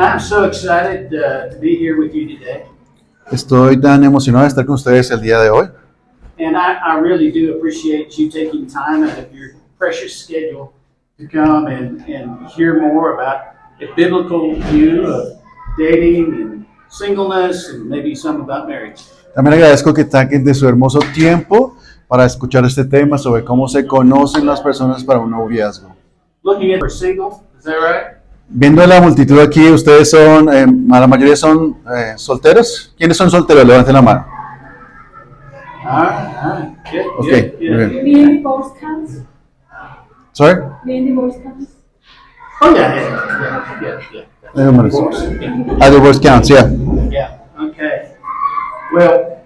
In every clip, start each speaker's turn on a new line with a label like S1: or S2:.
S1: I'm so excited to be here with you today.
S2: Estoy tan emocionado de estar con ustedes el día de hoy.
S1: And I really do appreciate you taking time out of your precious schedule to come and hear more about a biblical view of dating and singleness and maybe some about marriage.
S2: También agradezco que saquen de su hermoso tiempo para escuchar este tema sobre cómo se conocen las personas para un noviazgo.
S1: Looking at for single, is that right?
S2: Viendo la multitud aquí, ustedes son, la mayoría son solteros. ¿Quiénes son solteros? Levanten la mano.
S1: All right. Good,
S2: Okay,
S1: good,
S2: muy
S1: good.
S2: bien.
S3: Being divorced counts?
S2: Sorry?
S3: Being divorced counts?
S1: Oh, yeah.
S2: Divorce counts, yeah.
S1: Yeah, okay. Well,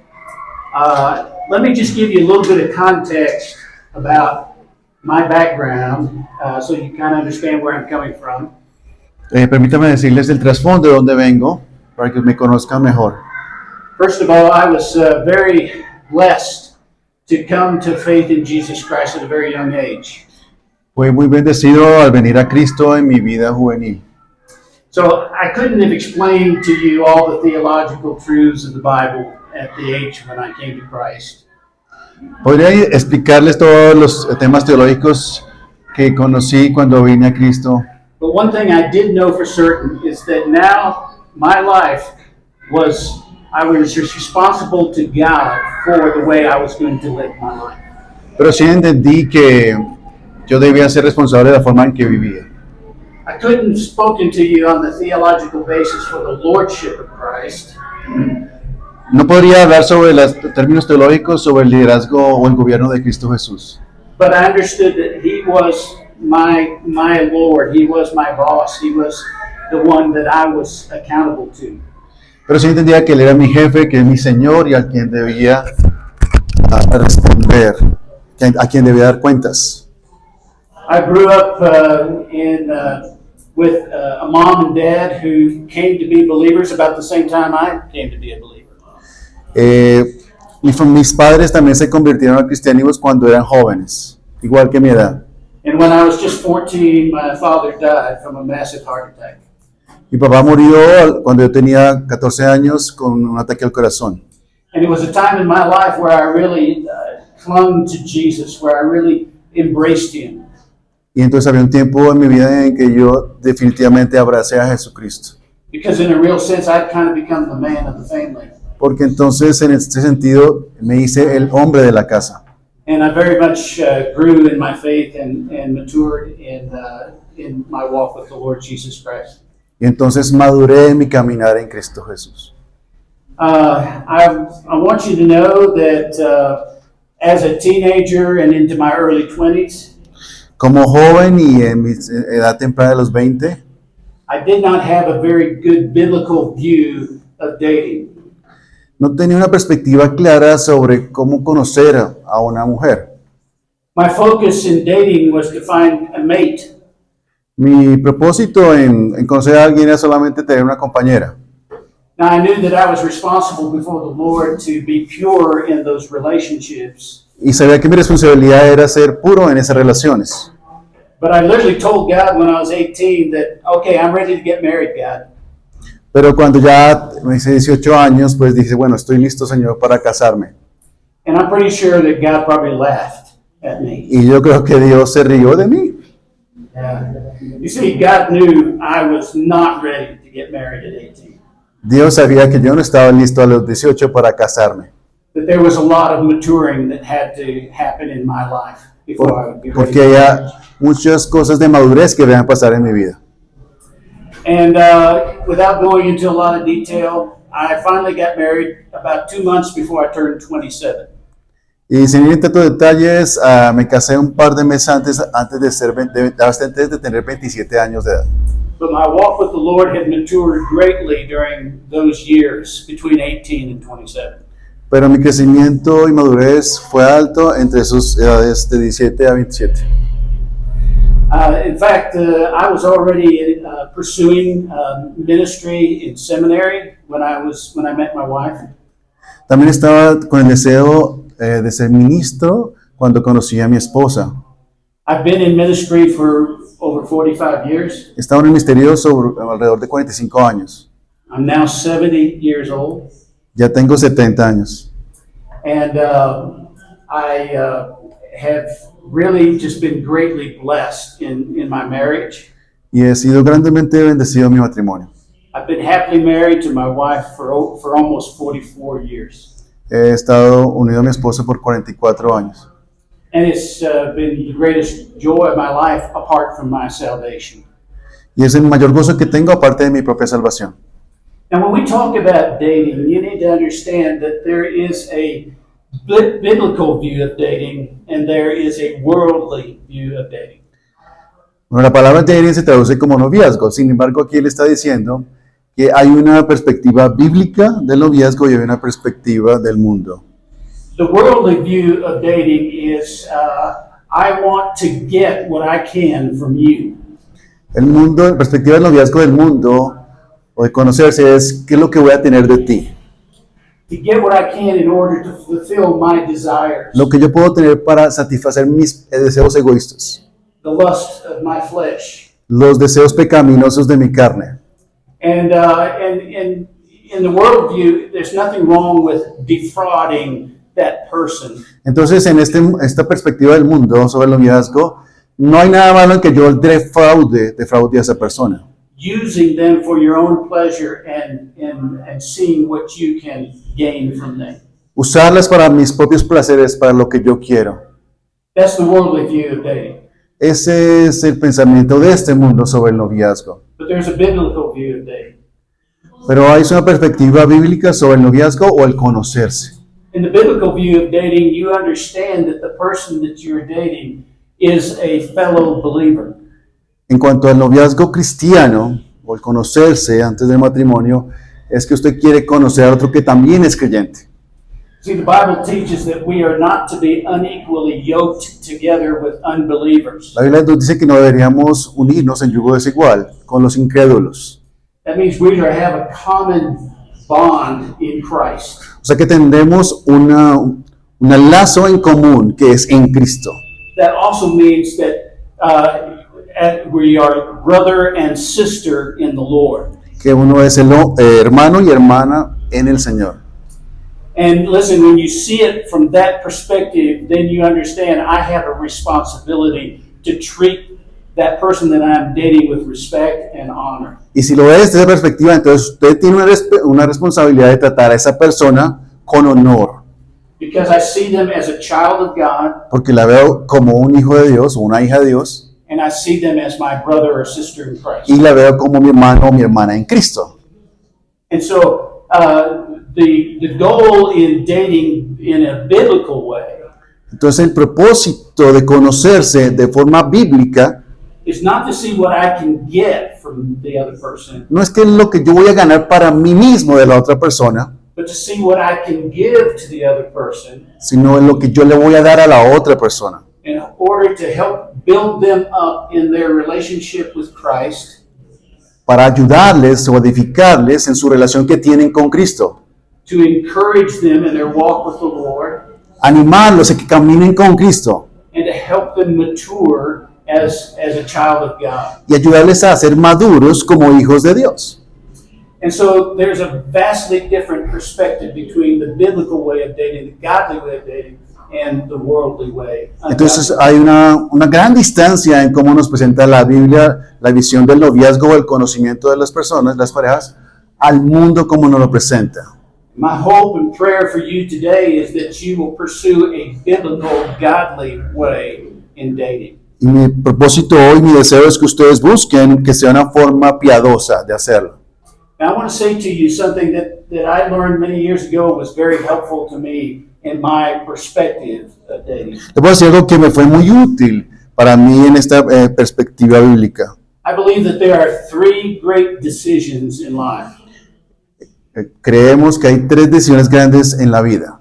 S1: let me just give you a little bit of context about my background so you kind of understand where I'm coming from.
S2: Permítame decirles el trasfondo de dónde vengo para que me conozcan mejor.
S1: First of all, I was very blessed to come to faith in Jesus Christ at a very young age.
S2: Fui muy bendecido al venir a Cristo en mi vida juvenil.
S1: So I couldn't have explained to you all the theological truths of the Bible at the age when I came to Christ.
S2: Podría explicarles todos los temas teológicos que conocí cuando vine a Cristo.
S1: But one thing I did know for certain is that now my life I was responsible to God for the way I was going to live my life.
S2: Pero sí entendí que yo debía ser responsable de la forma en que vivía.
S1: I couldn't have spoken to you on the theological basis for the lordship of Christ.
S2: No podría hablar sobre los términos teológicos sobre el liderazgo o el gobierno de Cristo Jesús.
S1: But I understood that He was my Lord. He was my boss. He was the one that I was accountable to.
S2: Pero sí entendía que Él era mi jefe, que es mi Señor y a quien debía responder, a quien debía dar cuentas.
S1: I grew up with a mom and dad who came to be believers about the same time I came to be a believer.
S2: Mis padres también se convirtieron a cristianos cuando eran jóvenes, igual que mi edad.
S1: And when I was just 14, my father died from a massive heart attack.
S2: Mi papá murió cuando yo tenía 14 años con un ataque al corazón.
S1: And it was a time in my life where I really clung to Jesus, where I really embraced Him.
S2: Y entonces había un tiempo en mi vida en que yo definitivamente abracé a Jesucristo.
S1: Because in a real sense, I'd kind of become the man of the family.
S2: Porque entonces en este sentido me hice el hombre de la casa.
S1: And I very much grew in my faith and matured in my walk with the Lord Jesus Christ.
S2: Y entonces maduré en mi caminar en Cristo Jesús.
S1: I want you to know that as a teenager and into my early 20s,
S2: Como joven y en mi edad temprana de los 20,
S1: I did not have a very good biblical view of dating.
S2: no tenía una perspectiva clara sobre cómo conocer a una mujer.
S1: My focus in dating was to find a mate.
S2: Mi propósito en conocer a alguien era solamente tener una compañera.
S1: Now, I knew that I was responsible before the Lord to be pure in those relationships.
S2: Y sabía que mi responsabilidad era ser puro en esas relaciones.
S1: But I literally told God when I was 18 that, okay, I'm ready to get married, God.
S2: Pero cuando ya me hice 18 años, pues dije, bueno, estoy listo, Señor, para casarme.
S1: And I'm pretty sure that God probably laughed at me.
S2: Y yo creo que Dios se rió de mí.
S1: You see, God knew I was not ready to get married at 18.
S2: Dios sabía que yo no estaba listo a los 18 para casarme.
S1: That there was a lot of maturing that had to happen in my life before I would be ready.
S2: Porque había muchas cosas de madurez que debían pasar en mi vida.
S1: And without going into a lot of detail, I finally got married about 2 months before I turned 27.
S2: Y sin ir en tantos detalles, me casé un par de meses antes de tener 27 años de edad.
S1: But my walk with the Lord had matured greatly during those years between 18 and 27.
S2: Pero mi crecimiento y madurez fue alto entre sus edades de 17 a 27.
S1: In fact, I was already pursuing ministry in seminary when I met my wife.
S2: También estaba con el deseo de ser ministro cuando conocí a mi esposa.
S1: I've been in ministry for over over 45 years.
S2: He estado en el ministerio sobre alrededor de 45 años.
S1: I'm now 70 years old.
S2: Ya tengo 70 años.
S1: And I have really just been greatly blessed in my marriage.
S2: Y he sido grandemente bendecido en mi matrimonio.
S1: I've been happily married to my wife for almost 44 years.
S2: He estado unido a mi esposa por 44 años.
S1: And it's been the greatest joy of my life apart from my salvation.
S2: Y es el mayor gozo que tengo aparte de mi propia salvación.
S1: And when we talk about dating, you need to understand that there is a biblical view of dating and there is a worldly view of dating.
S2: Bueno, la palabra dating se traduce como noviazgo. Sin embargo, aquí él está diciendo que hay una perspectiva bíblica del noviazgo y hay una perspectiva del mundo.
S1: The worldly view of dating is, I want to get what I can from you.
S2: El mundo, la perspectiva del noviazgo del mundo o de conocerse es qué es lo que voy a tener de ti.
S1: To get what I can in order to fulfill my desires,
S2: Lo que yo puedo tener para satisfacer mis deseos egoístas,
S1: the lust of my flesh.
S2: los deseos pecaminosos de mi carne.
S1: And in the worldview, there's nothing wrong with defrauding that person.
S2: Entonces, en esta perspectiva del mundo sobre el noviazgo, no hay nada malo en que yo defraude a esa persona.
S1: Using them for your own pleasure and seeing what you can gain from them.
S2: Usarlas para mis propios placeres, para lo que yo quiero.
S1: That's the worldly view of dating.
S2: Ese es el pensamiento de este mundo sobre el noviazgo.
S1: But there's a biblical view of dating.
S2: Pero hay una perspectiva bíblica sobre el noviazgo o el conocerse.
S1: In the biblical view of dating, you understand that the person that you're dating is a fellow believer.
S2: En cuanto al noviazgo cristiano o el conocerse antes del matrimonio, es que usted quiere conocer a otro que también es creyente.
S1: See, the Bible teaches that we are not to be unequally yoked together with unbelievers.
S2: La Biblia nos dice que no deberíamos unirnos en yugo desigual con los incrédulos.
S1: That means we are to have a common bond in Christ.
S2: O sea que tendremos un lazo en común que es en Cristo.
S1: That also means that we are brother and sister in the Lord.
S2: Que uno es el hermano y hermana en el Señor.
S1: And listen, when you see it from that perspective, then you understand I have a responsibility to treat that person that I'm dating with respect and honor.
S2: Y si lo ve desde esa perspectiva, entonces usted tiene una responsabilidad de tratar a esa persona con honor.
S1: Because I see them as a child of God,
S2: Porque la veo como un hijo de Dios o una hija de Dios.
S1: and I see them as my brother or sister in Christ.
S2: Y la veo como mi hermano o mi hermana en Cristo.
S1: And so the goal in dating in a biblical way
S2: Entonces el propósito de conocerse de forma bíblica
S1: is not to see what I can get from the other person,
S2: no es que es lo que yo voy a ganar para mí mismo de la otra persona,
S1: but to see what I can give to the other person
S2: sino en lo que yo le voy a dar a la otra persona
S1: in order to help build them up in their relationship with Christ,
S2: para ayudarles o edificarles en su relación que tienen con Cristo,
S1: to encourage them in their walk with the Lord,
S2: animarlos a que caminen con Cristo
S1: and to help them mature as a child of God.
S2: y ayudarles a ser maduros como hijos de Dios.
S1: And so there's a vastly different perspective between the biblical way of dating, the godly way of dating, and the worldly way.
S2: Entonces hay una gran distancia en cómo nos presenta la Biblia la visión del noviazgo o el conocimiento de las personas, las parejas, al mundo como nos lo presenta.
S1: My hope and prayer for you today is that you will pursue a biblical, godly way in dating.
S2: Y mi propósito hoy, mi deseo es que ustedes busquen que sea una forma piadosa de hacerlo.
S1: Now, I want to say to you something that I learned many years ago was very helpful to me in my perspective of dating.
S2: Le puedo decir algo que me fue muy útil para mí en esta perspectiva bíblica.
S1: I believe that there are three great decisions in life.
S2: Creemos que hay tres decisiones grandes en la vida.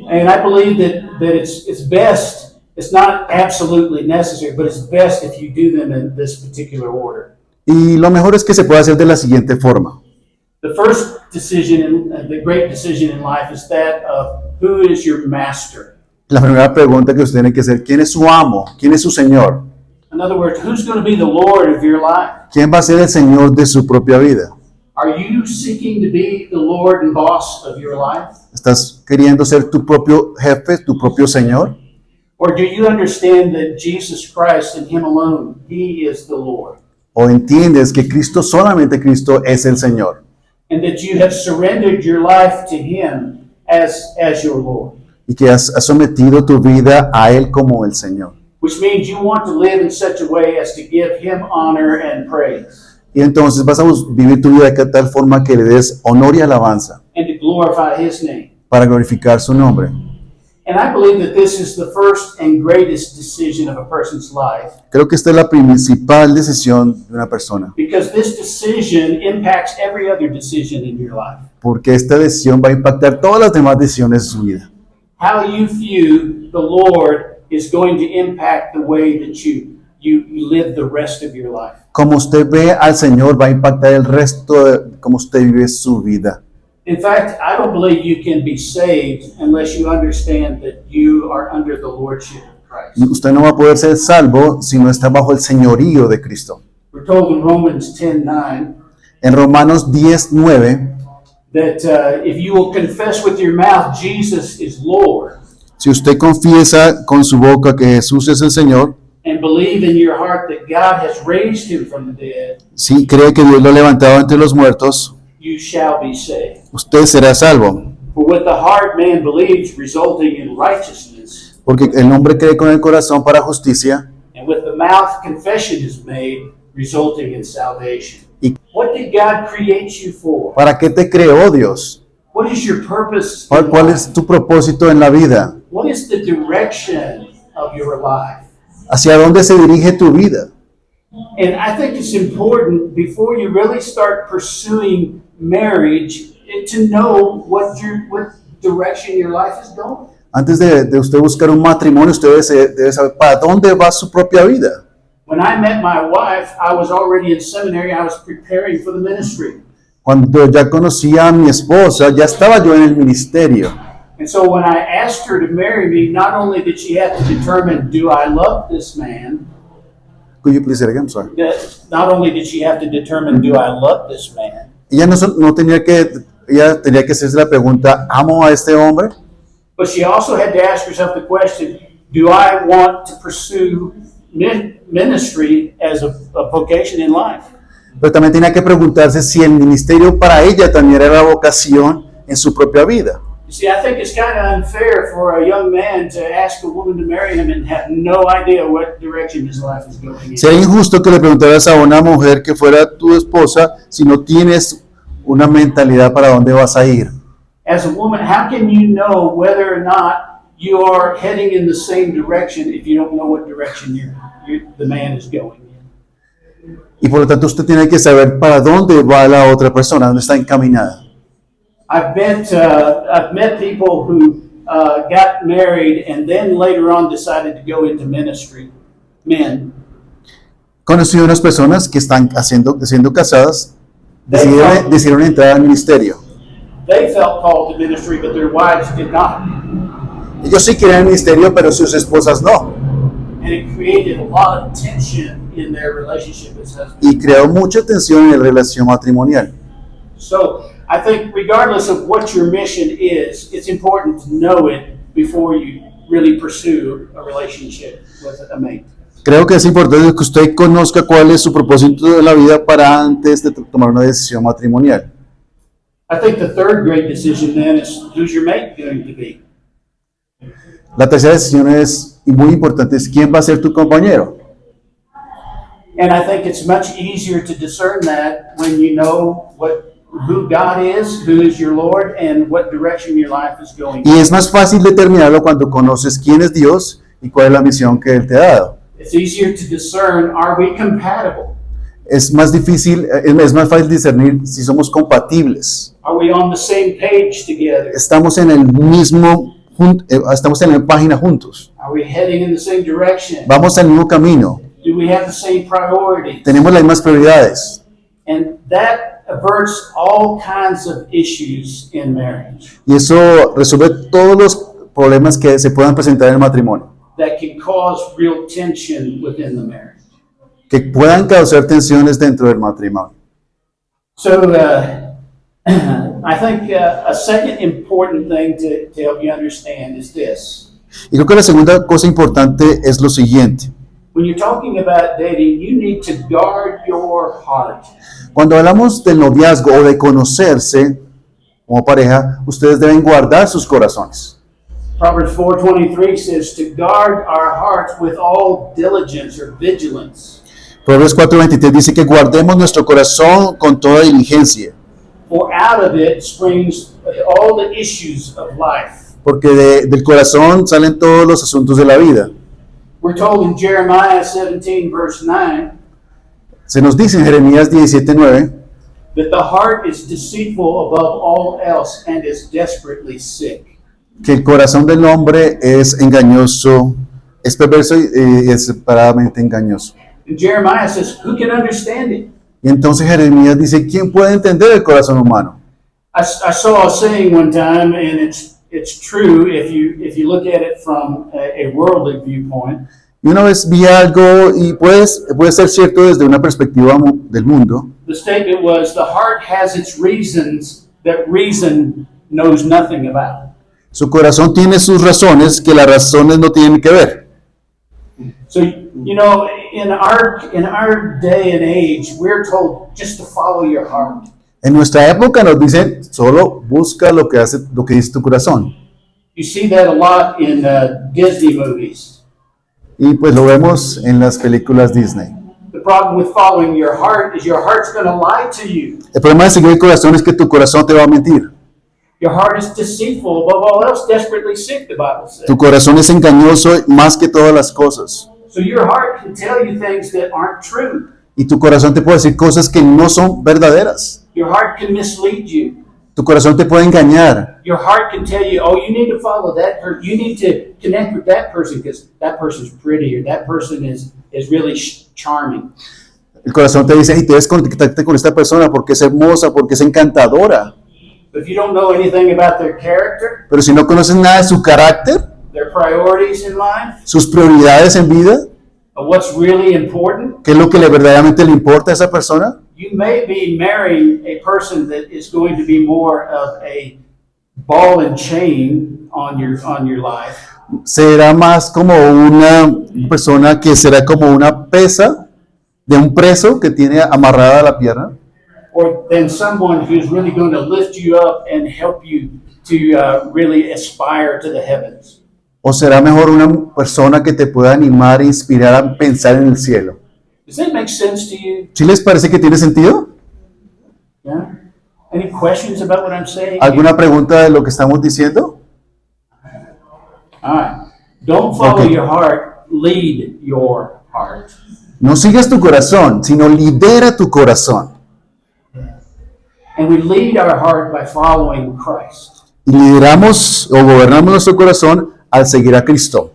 S1: And I believe that it's best, it's not absolutely necessary, but it's best if you do them in this particular order.
S2: Y lo mejor es que se puede hacer de la siguiente forma.
S1: The first decision, the great decision in life is that of who is your master.
S2: La primera pregunta que usted tiene que hacer, ¿quién es su amo? ¿Quién es su Señor?
S1: In other words, who's going to be the Lord of your life?
S2: ¿Quién va a ser el Señor de su propia vida?
S1: Are you seeking to be the Lord and boss of your life?
S2: ¿Estás queriendo ser tu propio jefe, tu propio Señor?
S1: Or do you understand that Jesus Christ and Him alone, He is the Lord?
S2: ¿O entiendes que Cristo, solamente Cristo, es el Señor?
S1: And that you have surrendered your life to Him as your Lord?
S2: Y que has sometido tu vida a Él como el Señor.
S1: Which means you want to live in such a way as to give Him honor and praise,
S2: Y entonces vas a vivir tu vida de tal forma que le des honor y alabanza
S1: and to glorify His name.
S2: para glorificar su nombre.
S1: And I believe that this is the first and greatest decision of a person's life,
S2: Creo que esta es la principal decisión de una persona,
S1: because this decision impacts every other decision in your life.
S2: porque esta decisión va a impactar todas las demás decisiones de su vida.
S1: How you view the Lord is going to impact the way that you live the rest of your life.
S2: Como usted ve al Señor, va a impactar el resto de cómo usted vive su vida.
S1: In fact, I don't believe you can be saved unless you understand that you are under the lordship of Christ.
S2: Usted no va a poder ser salvo si no está bajo el señorío de Cristo.
S1: We're told in Romans 10:9
S2: En Romanos 10:9,
S1: that if you will confess with your mouth Jesus is Lord
S2: si usted confiesa con su boca que Jesús es el Señor,
S1: and believe in your heart that God has raised Him from the dead,
S2: si cree que Dios lo ha levantado entre los muertos,
S1: you shall be saved.
S2: usted será salvo.
S1: For with the heart man believes, resulting in righteousness,
S2: Porque el hombre cree con el corazón para justicia
S1: and with the mouth confession is made, resulting in salvation.
S2: y
S1: What did God create you for?
S2: ¿para qué te creó Dios?
S1: What is your purpose?
S2: ¿Cuál es tu propósito en la vida?
S1: What is the direction of your life?
S2: ¿Hacia dónde se dirige tu vida?
S1: And I think it's important before you really start pursuing marriage to know what direction your life is going.
S2: Antes de usted buscar un matrimonio, usted debe saber para dónde va su propia vida.
S1: When I met my wife, I was already in seminary. I was preparing for the ministry.
S2: Cuando ya conocía a mi esposa, ya estaba yo en el ministerio.
S1: And so when I asked her to marry me, not only did she have to determine, do I love this man?
S2: Could you please say it again? I'm sorry.
S1: Not only did she have to determine, do I love this man?
S2: Ella tenía que hacerse la pregunta, ¿amo a este hombre?
S1: But she also had to ask herself the question, do I want to pursue ministry as a vocation in life?
S2: Pero también tenía que preguntarse si el ministerio para ella también era la vocación en su propia vida.
S1: You see, I think it's kind of unfair for a young man to ask a woman to marry him and have no idea what direction his life is going in.
S2: Sería injusto que le preguntaras a una mujer que fuera tu esposa si no tienes una mentalidad para dónde vas a ir.
S1: As a woman, how can you know whether or not you are heading in the same direction if you don't know what direction the man is going in?
S2: Y por lo tanto usted tiene que saber para dónde va la otra persona, dónde está encaminada.
S1: I've met people who got married and then later on decided to go into ministry. Men.
S2: Conocí unas personas que están siendo casadas, decidieron entrar al ministerio.
S1: They felt called to ministry, but their wives did not.
S2: Ellos sí querían el ministerio, pero sus esposas no.
S1: And it created a lot of tension in their relationship as husbands.
S2: Y creó mucha tensión en la relación matrimonial.
S1: So I think regardless of what your mission is, it's important to know it before you really pursue a relationship with a mate.
S2: Creo que es importante que usted conozca cuál es su propósito de la vida para antes de tomar una decisión matrimonial.
S1: I think the third great decision then is, who's your mate going to be?
S2: La tercera decisión es, y muy importante, es quién va a ser tu compañero.
S1: And I think it's much easier to discern that when you know who God is, who is your Lord, and what direction your life is going.
S2: Y es más fácil determinarlo cuando conoces quién es Dios y cuál es la misión que Él te ha dado.
S1: It's easier to discern, are we compatible?
S2: Es más fácil discernir si somos compatibles.
S1: Are we on the same page together?
S2: Estamos en la página juntos.
S1: Are we heading in the same direction?
S2: Vamos al mismo camino.
S1: Do we have the same priorities?
S2: Tenemos las mismas prioridades.
S1: And that averts all kinds of issues in marriage
S2: Y eso resuelve todos los problemas que se puedan presentar en el matrimonio.
S1: that can cause real tension within the marriage.
S2: que puedan causar tensiones dentro del matrimonio.
S1: So I think a second important thing to help you understand is this.
S2: Y creo que la segunda cosa importante es lo siguiente.
S1: When you're talking about dating, you need to guard your heart.
S2: Cuando hablamos del noviazgo o de conocerse como pareja, ustedes deben guardar sus corazones.
S1: Proverbs 4:23 says to guard our hearts with all diligence or vigilance.
S2: Proverbios 4:23 dice que guardemos nuestro corazón con toda diligencia,
S1: For out of it springs all the issues of life.
S2: porque del corazón salen todos los asuntos de la vida.
S1: We're told in Jeremiah 17, verse 9,
S2: Se nos dice en Jeremías 17:9
S1: that the heart is deceitful above all else and is desperately sick.
S2: que el corazón del hombre es engañoso, es perverso y es separadamente engañoso.
S1: And Jeremiah says, who can understand it?
S2: Y entonces Jeremías dice, ¿quién puede entender el corazón humano?
S1: I saw a saying one time, and it's true if you look at it from a worldly viewpoint.
S2: Y una vez vi algo y puede ser cierto desde una perspectiva del mundo.
S1: The statement was, the heart has its reasons that reason knows nothing about.
S2: Su corazón tiene sus razones que las razones no tienen que ver.
S1: So, you know, in our day and age, we're told just to follow your heart.
S2: En nuestra época nos dicen, solo busca lo que dice tu corazón.
S1: You see that a lot in Disney movies.
S2: Y pues lo vemos en las películas Disney.
S1: The problem with following your heart is your heart's going to lie to you.
S2: El problema de seguir el corazón es que tu corazón te va a mentir.
S1: Your heart is deceitful above all else, desperately sick, the Bible says.
S2: Tu corazón es engañoso más que todas las cosas.
S1: So your heart can tell you things that aren't true.
S2: Y tu corazón te puede decir cosas que no son verdaderas.
S1: Your heart can mislead you.
S2: Tu corazón te puede engañar.
S1: Your heart can tell you, oh, you need to follow that person. You need to connect with that person because that person's pretty or that person is really charming.
S2: El corazón te dice, hey, debes conectarte con esta persona porque es hermosa, porque es encantadora.
S1: But if you don't know anything about their character,
S2: Pero si no conoces nada de su carácter,
S1: their priorities in life,
S2: sus prioridades en vida,
S1: of what's really important,
S2: qué es lo que verdaderamente le importa a esa persona,
S1: you may be marrying a person that is going to be more of a ball and chain on your life.
S2: será más como una persona que será como una pesa de un preso que tiene amarrada la pierna,
S1: Or than someone who's really going to lift you up and help you to really aspire to the heavens.
S2: o será mejor una persona que te pueda animar e inspirar a pensar en el cielo.
S1: Does that make sense to you?
S2: ¿Sí les parece que tiene sentido?
S1: Yeah? Any questions about what I'm saying?
S2: ¿Alguna pregunta de lo que estamos diciendo?
S1: All right. Don't follow
S2: Okay.
S1: your heart, lead your heart.
S2: No sigas tu corazón, sino lidera tu corazón.
S1: And we lead our heart by following Christ.
S2: Y lideramos o gobernamos nuestro corazón al seguir a Cristo.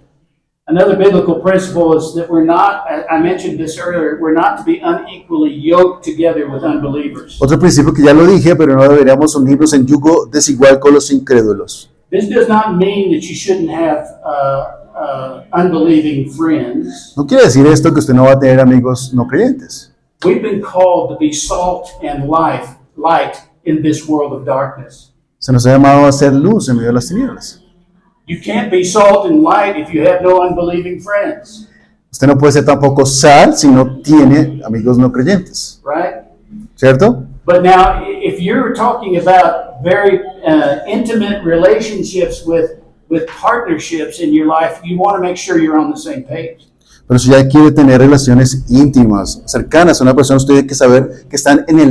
S1: Another biblical principle is that we're not, I mentioned this earlier, we're not to be unequally yoked together with unbelievers.
S2: Otro principio que ya lo dije, pero no deberíamos unirnos en yugo desigual con los incrédulos.
S1: This does not mean that you shouldn't have unbelieving friends.
S2: No quiere decir esto que usted no va a tener amigos no creyentes.
S1: We've been called to be salt and light in this world of darkness.
S2: Se nos ha llamado a hacer luz en medio de las tinieblas.
S1: You can't be salt and light if you have no unbelieving friends,
S2: Usted no puede ser tampoco sal si no tiene amigos no creyentes,
S1: right?
S2: ¿cierto?
S1: But now, if you're talking about very intimate relationships with partnerships in your life, you want to make sure you're on the same page.
S2: Pero si ya quiere tener relaciones íntimas, cercanas a una persona, usted tiene que saber que están en la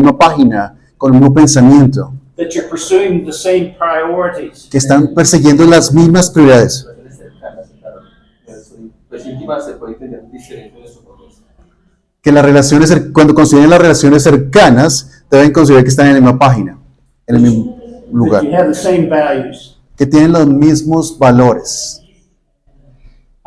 S2: misma página, con el mismo pensamiento,
S1: That you're pursuing the same priorities.
S2: que están persiguiendo las mismas prioridades.
S4: Relaciones cercanas, claro. Pues íntimas se puede entender diferente de su contexto.
S2: Que las relaciones, cuando consideren las relaciones cercanas, deben considerar que están en la misma página, en el mismo
S1: That
S2: lugar,
S1: you have the same values.
S2: que tienen los mismos valores.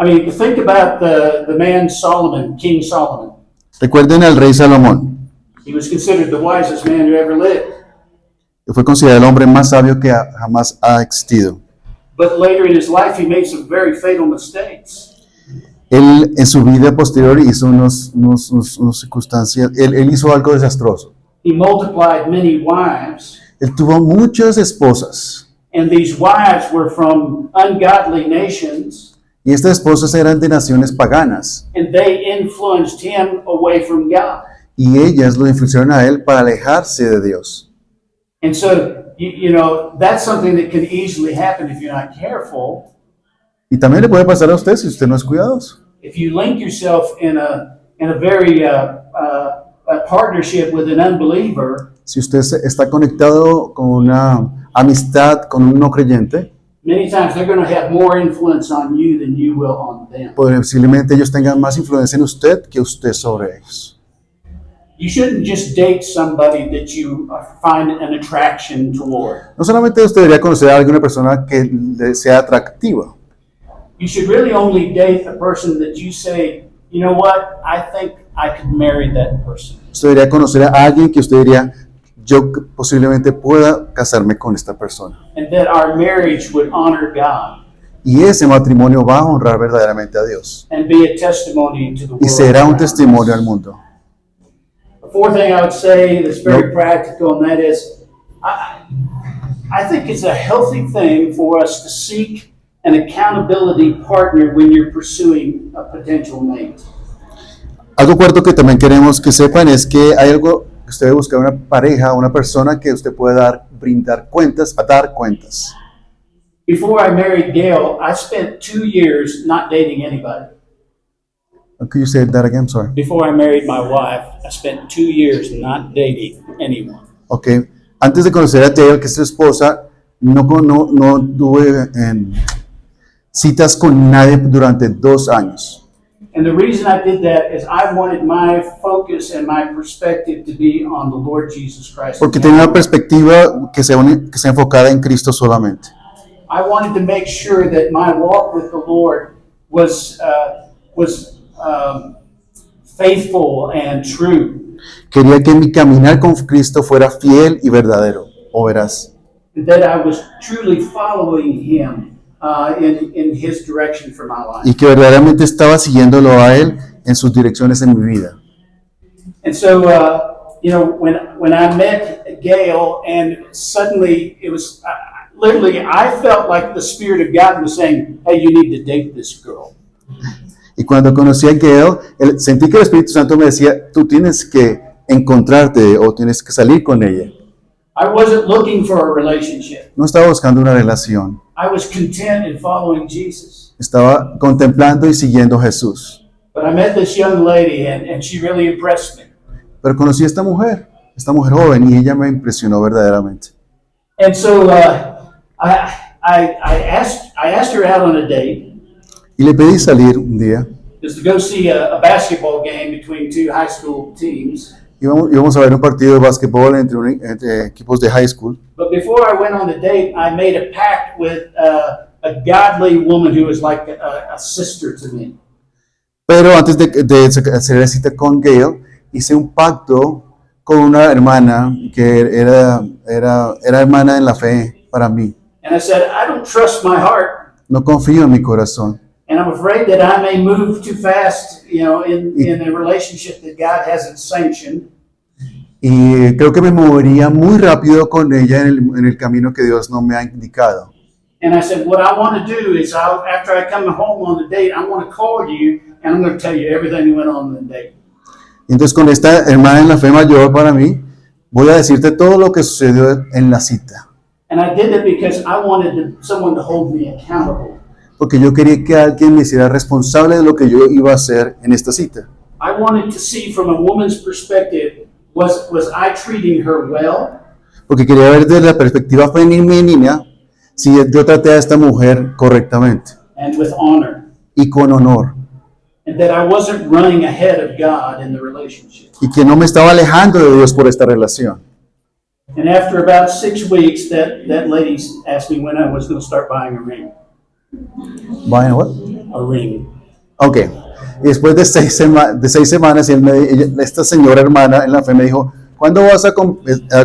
S1: I mean, think about the man Solomon, King Solomon.
S2: Recuerden al rey Salomón,
S1: He was considered the wisest man who ever lived.
S2: que fue considerado el hombre más sabio que jamás ha existido.
S1: But later in his life, he made some very fatal mistakes.
S2: Él en su vida posterior hizo unas circunstancias, él hizo algo desastroso.
S1: He multiplied many wives,
S2: Él tuvo muchas esposas
S1: and these wives were from ungodly nations,
S2: y estas esposas eran de naciones paganas
S1: and they influenced him away from God.
S2: y ellas lo influenciaron a él para alejarse de Dios.
S1: And so, you know, that's something that can easily happen if you're not careful.
S2: Y también le puede pasar a usted si usted no es cuidadoso.
S1: If you link yourself in a very a partnership with an unbeliever,
S2: Si usted está conectado con una amistad con un no creyente,
S1: many times they're going to have more influence on you than you will on them.
S2: posiblemente ellos tengan más influencia en usted que usted sobre ellos.
S1: You shouldn't just date somebody that you find an attraction toward.
S2: No solamente usted debería conocer a alguna persona que le sea atractiva,
S1: You should really only date a person that you say, you know what, I think I could marry that person.
S2: usted debería conocer a alguien que usted diría, yo posiblemente pueda casarme con esta persona.
S1: And that our marriage would honor God
S2: Y ese matrimonio va a honrar verdaderamente a Dios
S1: and be a testimony to the world.
S2: y será un
S1: around us.
S2: testimonio al mundo.
S1: The fourth thing I would say that's very practical, and that is, I think it's a healthy thing for us to seek an accountability partner when you're pursuing a potential mate.
S2: Algo cuarto que también queremos que sepan es que hay algo que usted debe buscar una pareja, una persona que usted pueda brindar cuentas, a dar cuentas.
S1: Before I married Gail, I spent 2 years not dating anybody.
S2: Could you say that again? Sorry.
S1: Before I married my wife, I spent 2 years not dating anyone.
S2: Okay. Antes de conocer a Taylor, que es su esposa, no tuve citas con nadie durante 2 años.
S1: And the reason I did that is I wanted my focus and my perspective to be on the Lord Jesus Christ.
S2: Porque tenía una perspectiva que sea enfocada en Cristo solamente.
S1: I wanted to make sure that my walk with the Lord was faithful and true,
S2: Quería que mi caminar con Cristo fuera fiel y verdadero, o veraz.
S1: and that I was truly following Him in His direction for my life.
S2: Y que verdaderamente estaba siguiéndolo a Él en sus direcciones en mi vida.
S1: And so, you know, when I met Gail, and suddenly it was literally, I felt like the Spirit of God was saying, "Hey, you need to date this girl."
S2: Y cuando conocí a Gail, sentí que el Espíritu Santo me decía, tú tienes que encontrarte o tienes que salir con ella.
S1: I wasn't looking for a relationship.
S2: No estaba buscando una relación,
S1: I was content in following Jesus.
S2: estaba contemplando y siguiendo a Jesús.
S1: But I met this young lady, and she really impressed me.
S2: Pero conocí a esta mujer joven, y ella me impresionó verdaderamente.
S1: And so I asked her out on a date.
S2: Y le pedí salir un día.
S1: Is to go see a basketball game between 2 high school teams.
S2: Íbamos a ver un partido de básquetbol entre equipos de high school.
S1: But before I went on the date, I made a pact with a godly woman who was like a sister to me.
S2: Pero antes de hacer la cita con Gail, hice un pacto con una hermana que era hermana en la fe para mí.
S1: And I said, I don't trust my heart,
S2: No confío en mi corazón.
S1: and I'm afraid that I may move too fast, you know, in a relationship that God hasn't sanctioned.
S2: Y creo que me movería muy rápido con ella en el camino que Dios no me ha indicado.
S1: And I said, what I want to do is, after I come home on the date, I want to call you, and I'm going to tell you everything that went on in the date.
S2: Y entonces con esta hermana en la fe mayor para mí, voy a decirte todo lo que sucedió en la cita.
S1: And I did it because I wanted someone to hold me accountable.
S2: Porque yo quería que alguien me hiciera responsable de lo que yo iba a hacer en esta cita.
S1: I wanted to see from a woman's perspective, was I treating her well?
S2: Porque quería ver desde la perspectiva femenina si yo traté a esta mujer correctamente
S1: And with honor.
S2: y con honor.
S1: And that I wasn't running ahead of God in the relationship.
S2: Y que no me estaba alejando de Dios por esta relación.
S1: And after about 6 weeks, that lady asked me when I was going to start buying a ring.
S2: Buying what?
S1: A ring.
S2: Ok. Y después de 6 semanas, esta señora hermana en la fe me dijo, ¿cuándo vas a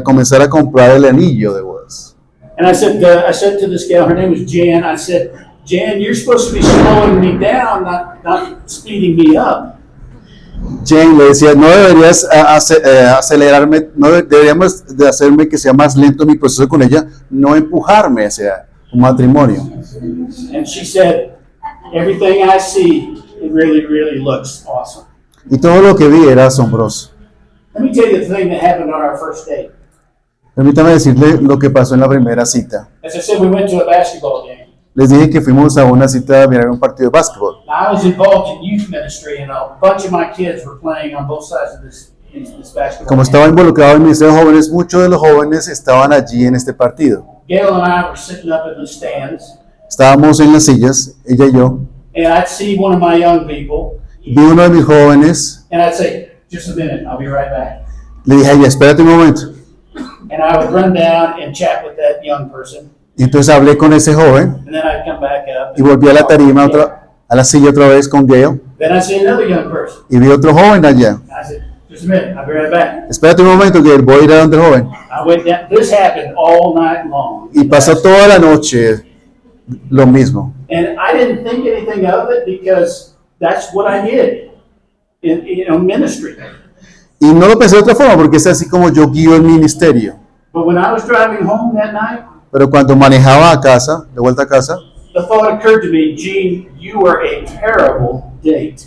S2: comenzar a comprar el anillo de bodas?
S1: And I said to this gal, her name was Jan, I said, Jan, you're supposed to be slowing me down, not speeding me up.
S2: Jane le decía, no deberías acelerarme, no deberíamos de hacerme que sea más lento mi proceso con ella, no empujarme hacia un matrimonio.
S1: And she said, everything I see, it really, really looks awesome.
S2: Y todo lo que vi era asombroso.
S1: Let me tell you the thing that happened on our first date.
S2: Permítame decirle lo que pasó en la primera cita.
S1: As I said, we went to a basketball game.
S2: Les dije que fuimos a una cita a mirar un partido de básquetbol.
S1: Now, I was involved in youth ministry, and a bunch of my kids were playing on both sides of this basketball
S2: Como
S1: game.
S2: estaba involucrado en el ministerio de jóvenes, muchos de los jóvenes estaban allí en este partido.
S1: Gail and I were sitting up in the stands,
S2: Estábamos en las sillas, ella y yo.
S1: and I'd see one of my young people,
S2: Vi uno de mis jóvenes,
S1: and I'd say, just a minute, I'll be right back.
S2: le dije a ella, espérate un momento.
S1: And I would run down and chat with that young person,
S2: Y entonces hablé con ese joven
S1: and then I'd come back up.
S2: y volví a la tarima, a la silla otra vez con Gail.
S1: Then I'd see another young person.
S2: Y vi otro joven allá.
S1: I said, just a minute, I'll be right back.
S2: Espérate un momento, Gail, voy a ir a donde el joven.
S1: I went down. This happened all night long.
S2: Y pasó toda la noche lo mismo.
S1: And I didn't think anything of it because that's what I did in ministry.
S2: Y no lo pensé de otra forma porque es así como yo guío el ministerio.
S1: But when I was driving home that night,
S2: Pero cuando manejaba a casa, de vuelta a casa,
S1: the thought occurred to me, Gene, you were a terrible date.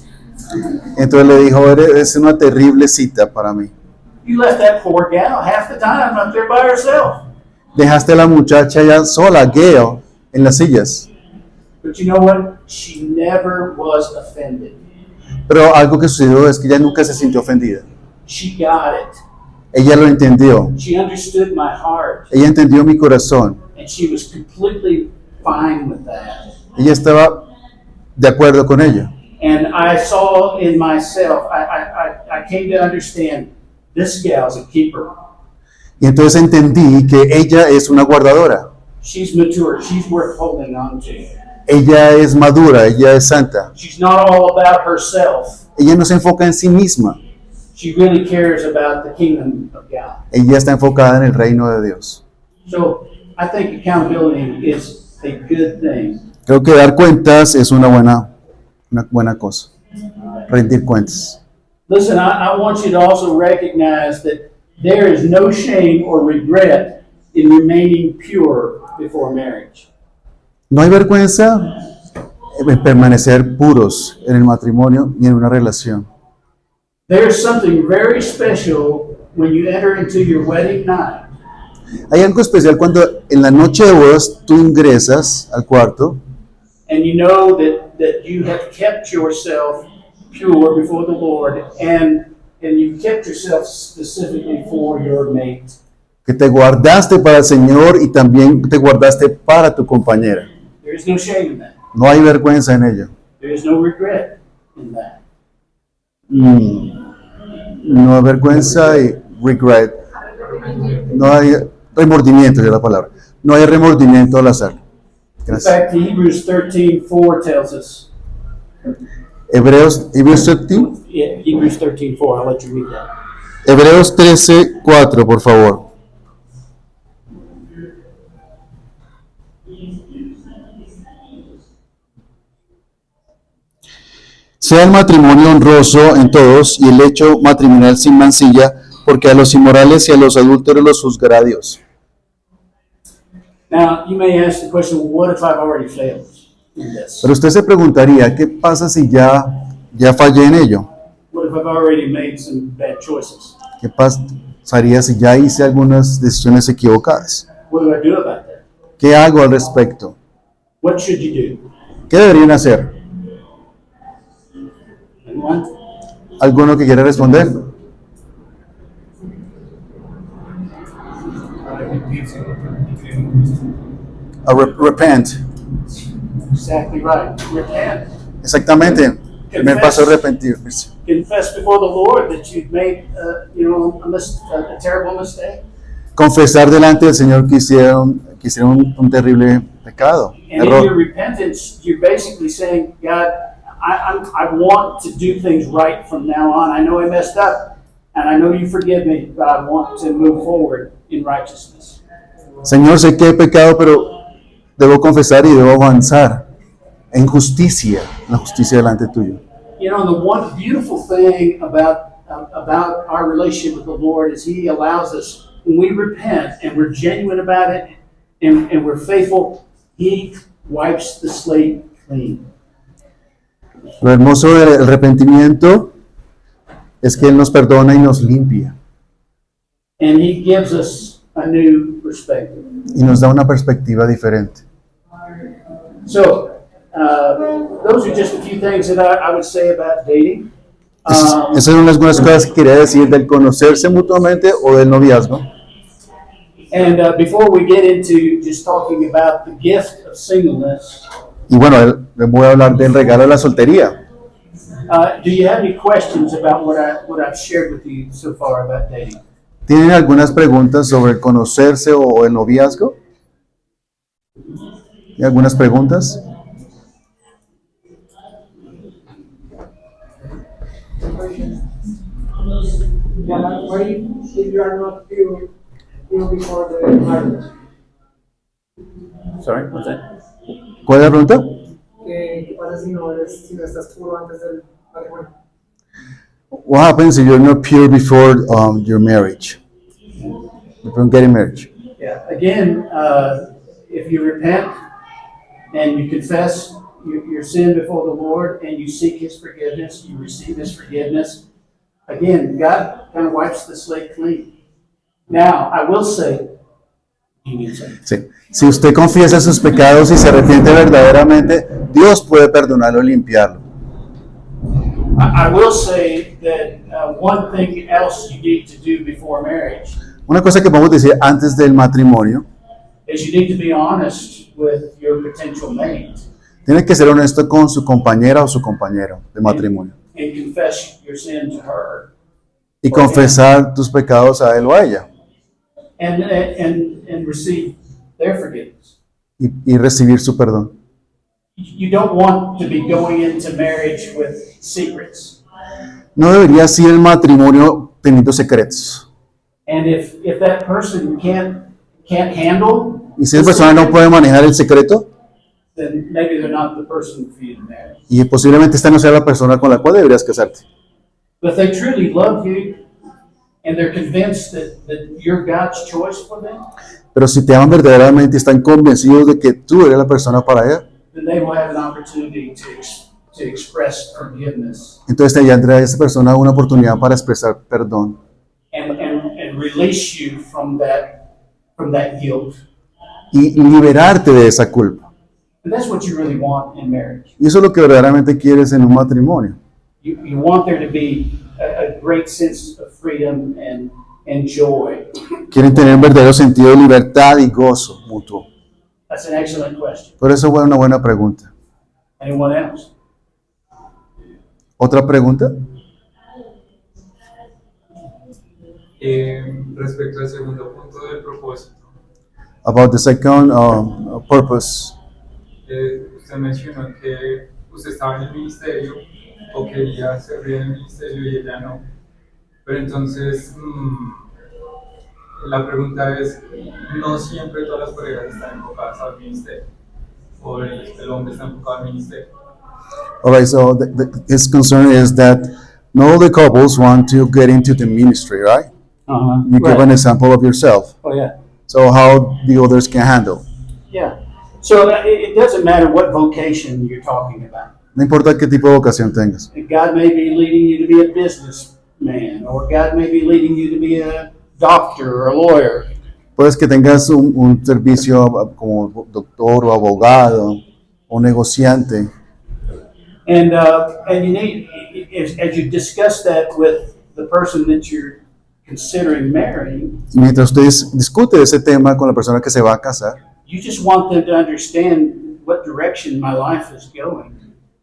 S2: entonces le dijo, es una terrible cita para mí.
S1: You left that poor gal half the time up there by herself.
S2: Dejaste a la muchacha ya sola, Gail, en las sillas.
S1: But you know what? She never was offended.
S2: Pero algo que sucedió es que ella nunca se sintió ofendida.
S1: She got it.
S2: Ella lo entendió.
S1: She understood my heart.
S2: Ella entendió mi corazón.
S1: And she was completely fine with that.
S2: Ella estaba de acuerdo con ella.
S1: And I saw in myself, I came to understand this gal's a keeper.
S2: Y entonces entendí que ella es una guardadora.
S1: She's mature. She's worth holding on to.
S2: Ella es madura, ella es santa.
S1: She's not all about herself.
S2: Ella no se enfoca en sí misma.
S1: She really cares about the kingdom of God.
S2: Ella está enfocada en el reino de Dios.
S1: So I think accountability is a good thing.
S2: Creo que dar cuentas es una buena cosa. Rendir cuentas.
S1: Listen, I want you to also recognize that there is no shame or regret in remaining pure before marriage.
S2: No hay vergüenza en permanecer puros en el matrimonio y en una relación.
S1: There's something very special when you enter into your wedding night.
S2: Hay algo especial cuando en la noche de bodas tú ingresas al cuarto
S1: And you know that you have kept yourself pure before the Lord and you've kept yourself specifically for your mate.
S2: que te guardaste para el Señor y también te guardaste para tu compañera.
S1: There is no shame in that.
S2: No hay vergüenza en ello.
S1: There is no regret in that.
S2: No hay vergüenza y regret. No hay remordimiento, es la palabra. No hay remordimiento al hacerlo.
S1: In
S2: Gracias.
S1: fact, Hebrews 13:4 tells us.
S2: Hebreos 13.
S1: Yeah, Hebrews 13:4. I'll let you read that.
S2: Hebreos 13:4, por favor. Sea el matrimonio honroso en todos y el hecho matrimonial sin mancilla, porque a los inmorales y a los adúlteros los juzgará Dios.
S1: Now, you may ask the question, well, what if I've already failed in this?
S2: Pero usted se preguntaría, ¿qué pasa si ya fallé en ello?
S1: What if I've already made some bad choices?
S2: ¿Qué pasaría si ya hice algunas decisiones equivocadas?
S1: What do I do about that?
S2: ¿Qué hago al respecto?
S1: What should you do?
S2: ¿Qué deberían hacer?
S1: Anyone?
S2: ¿Alguno que quiera responder? Repent.
S1: Exactly right. Repent.
S2: Exactamente. El primer paso es arrepentirse.
S1: Confess before the Lord that you've made, a terrible mistake.
S2: Confesar delante del Señor que hicieron un terrible pecado,
S1: And in your
S2: error.
S1: repentance, you're basically saying, God, I want to do things right from now on. I know I messed up, and I know you forgive me, but I want to move forward in righteousness.
S2: Señor, sé que he pecado, pero debo confesar y debo avanzar en justicia, la justicia delante tuyo.
S1: You know, the one beautiful thing about our relationship with the Lord is He allows us, when we repent and we're genuine about it and we're faithful, He wipes the slate clean.
S2: Lo hermoso del arrepentimiento es que Él nos perdona y nos limpia
S1: And He gives us a new perspective.
S2: y nos da una perspectiva diferente.
S1: So, those are just a few things that I would say about dating.
S2: Esas son algunas cosas que quería decir del conocerse mutuamente o del noviazgo.
S1: And before we get into just talking about the gift of singleness,
S2: Y bueno, les voy a hablar del regalo de la soltería.
S1: do you have any questions about what I've shared with you so far about dating?
S2: ¿Tienen algunas preguntas sobre el conocerse o el noviazgo? ¿Hay algunas preguntas?
S5: Yeah, why if you are not pure before the marriage?
S1: Sorry, what's that?
S2: ¿Cuál es la pregunta?
S5: ¿Qué pasa si no estás puro antes del matrimonio?
S2: What happens if you're not pure before your marriage? Before getting married?
S1: Yeah. Again, if you repent and you confess your sin before the Lord and you seek His forgiveness, you receive His forgiveness. Again, God kind of wipes the slate clean. Now, I will say, you need something.
S2: Sí. Si usted confiesa sus pecados y se arrepiente verdaderamente, Dios puede perdonarlo y limpiarlo.
S1: I will say that one thing else you need to do before marriage
S2: Una cosa que podemos decir antes del matrimonio,
S1: is you need to be honest with your potential mate
S2: tiene que ser honesto con su compañera o su compañero de matrimonio
S1: and confess your sin to her
S2: y confesar tus pecados a él o a ella
S1: and receive their forgiveness.
S2: y recibir su perdón.
S1: You don't want to be going into marriage with secrets.
S2: No debería ser el matrimonio teniendo secretos.
S1: And if that person can't handle,
S2: Y si esa persona no puede manejar el secreto,
S1: then maybe they're not the person for you to marry.
S2: y posiblemente esta no sea la persona con la cual deberías casarte.
S1: But if they truly love you and they're convinced that you're God's choice for them,
S2: Pero si te aman verdaderamente y están convencidos de que tú eres la persona para ella,
S1: then they will have an opportunity to express forgiveness
S2: entonces te tendrá esa persona una oportunidad para expresar perdón
S1: and release you from that guilt.
S2: y liberarte de esa culpa.
S1: And that's what you really want in marriage.
S2: Y eso es lo que verdaderamente quieres en un matrimonio.
S1: You want there to be a great sense of freedom and joy.
S2: Quieren tener un verdadero sentido de libertad y gozo mutuo.
S1: That's an excellent question.
S2: Por eso fue una buena pregunta.
S1: Anyone else?
S2: ¿Otra pregunta?
S6: Respecto al segundo punto del propósito,
S2: About the second purpose.
S6: usted mencionó que usted estaba en el ministerio o quería servir en el ministerio y ella no. Pero entonces, la pregunta es, no siempre todas las parejas están enfocadas al ministerio, o el hombre está enfocado al ministerio.
S2: All right, so his concern is that not all the couples want to get into the ministry, right? You give an example of yourself.
S1: Oh, yeah.
S2: So how the others can handle.
S1: Yeah. So it doesn't matter what vocation you're talking about.
S2: No importa qué tipo de vocación tengas.
S1: God may be leading you to be a businessman, or God may be leading you to be a doctor or a lawyer.
S2: Puedes que tengas un servicio como doctor o abogado o negociante.
S1: And you need, as you discuss that with the person that you're considering marrying,
S2: Y mientras ustedes discuten ese tema con la persona que se va a casar,
S1: you just want them to understand what direction my life is going.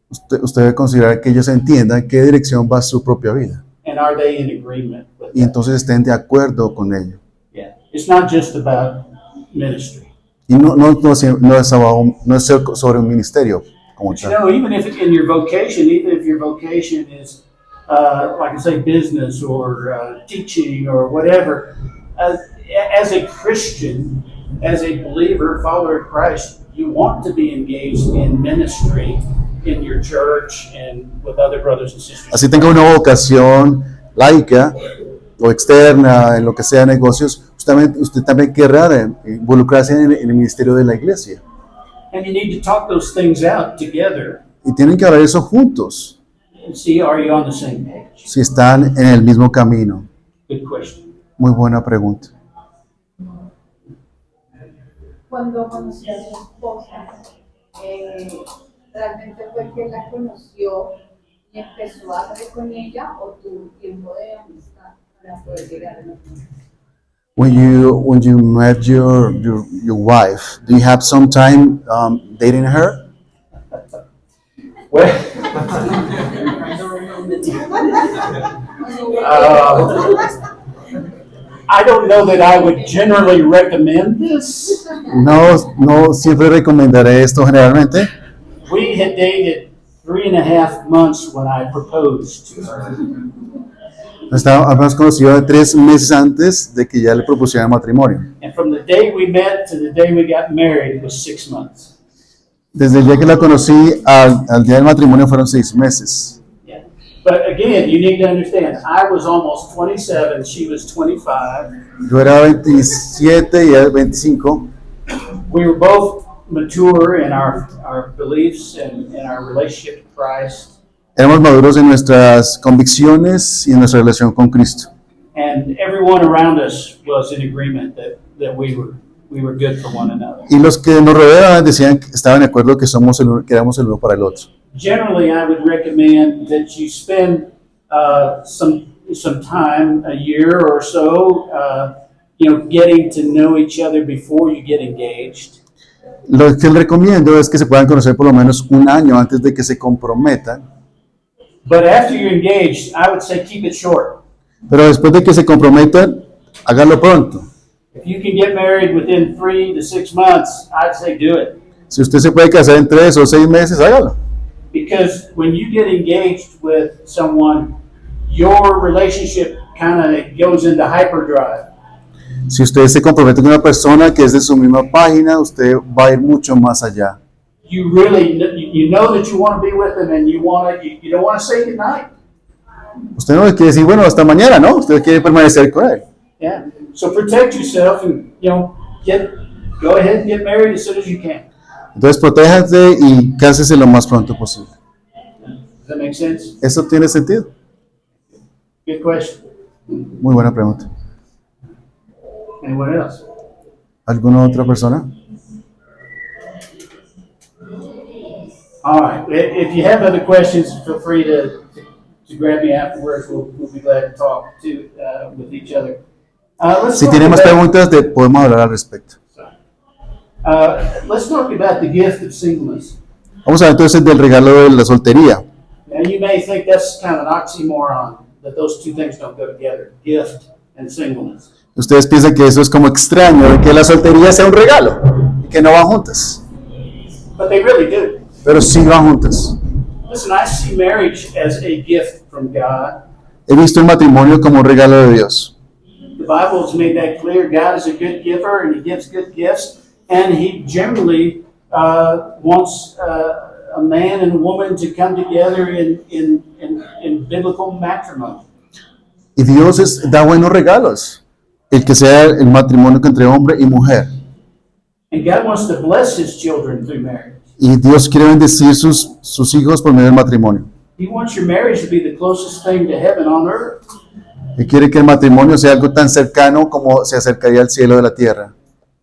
S2: usted debe considerar que ellos entiendan en qué dirección va su propia vida.
S1: And are they in agreement with
S2: Y
S1: that?
S2: entonces estén de acuerdo con ello.
S1: Yeah. It's not just about ministry.
S2: Y no es sobre un ministerio como
S1: But you
S2: tal.
S1: know, even if in your vocation, even if your vocation is, like I say, business or teaching or whatever, as a Christian, as a believer, follower of Christ, you want to be engaged in ministry in your church and with other brothers and sisters.
S2: así tenga una vocación laica o externa, en lo que sea negocios, usted también querrá involucrarse en el ministerio de la iglesia.
S1: And you need to talk those things out together
S2: Y tienen que hablar eso juntos,
S1: and see, are you on the same page?
S2: si están en el mismo camino.
S1: Good question.
S2: Muy buena pregunta.
S3: Cuando conoció a su esposa, ¿realmente fue que la conoció y empezó a salir con ella o tuvo tiempo de amistad para poder llegar a la
S2: When you met your wife, do you have some time dating her?
S1: Well, I don't know that I would generally recommend this.
S2: No siempre recomendaré esto generalmente.
S1: We had dated 3.5 months when I proposed to her.
S2: Habíamos conocido 3 meses antes de que ya le propusieran matrimonio.
S1: And from the day we met to the day we got married was 6 months.
S2: Desde el día que la conocí al día del matrimonio fueron 6 meses.
S1: Yeah. But again, you need to understand, I was almost 27, she was 25.
S2: Yo era 27 y ella 25.
S1: We were both mature in our beliefs and in our relationship to Christ.
S2: Éramos maduros en nuestras convicciones y en nuestra relación con Cristo.
S1: And everyone around us was in agreement that we were good for one another.
S2: Y los que nos rodeaban decían que estaban de acuerdo que que éramos el uno para el otro.
S1: Generally, I would recommend that you spend some time, a year or so, getting to know each other before you get engaged.
S2: Lo que les recomiendo es que se puedan conocer por lo menos 1 año antes de que se comprometan.
S1: But after you're engaged, I would say keep it short.
S2: Pero después de que se comprometan, háganlo pronto.
S1: If you can get married within 3 to 6 months, I'd say do it.
S2: Si usted se puede casar en 3 o 6 meses, hágalo.
S1: Because when you get engaged with someone, your relationship kind of goes into hyperdrive.
S2: Si usted se compromete con una persona que es de su misma página, usted va a ir mucho más allá.
S1: You really you know that you want to be with them, and you don't want to say goodnight.
S2: Usted no quiere decir, bueno, hasta mañana, ¿no? Usted quiere permanecer con él.
S1: Yeah. So protect yourself, and go ahead and get married as soon as you can.
S2: Entonces, protéjate y cásese lo más pronto posible.
S1: Does that make sense?
S2: ¿Eso tiene sentido?
S1: Good question.
S2: Muy buena pregunta.
S1: Anyone else?
S2: ¿Alguna otra persona?
S1: All right. If you have other questions, feel free to grab me afterwards. We'll be glad to talk with each other. Let's
S2: Si
S1: talk
S2: tiene más
S1: about-
S2: preguntas, podemos hablar al respecto.
S1: Let's talk about the gift of singleness.
S2: Vamos a hablar entonces del regalo de la soltería.
S1: Now, you may think that's kind of an oxymoron, that those two things don't go together, gift and singleness.
S2: Ustedes piensan que eso es como extraño, de que la soltería sea un regalo y que no van juntas.
S1: But they really do.
S2: Pero sí van juntas.
S1: Listen, I see marriage as a gift from God.
S2: He visto el matrimonio como un regalo de Dios.
S1: The Bible has made that clear. God is a good giver, and He gives good gifts. And He generally wants a man and a woman to come together in biblical matrimony.
S2: Y Dios da buenos regalos. El que sea el matrimonio entre hombre y mujer.
S1: And God wants to bless His children through marriage.
S2: Y Dios quiere bendecir sus hijos por medio del matrimonio.
S1: He wants your marriage to be the closest thing to heaven on earth.
S2: Él quiere que el matrimonio sea algo tan cercano como se acercaría al cielo de la tierra.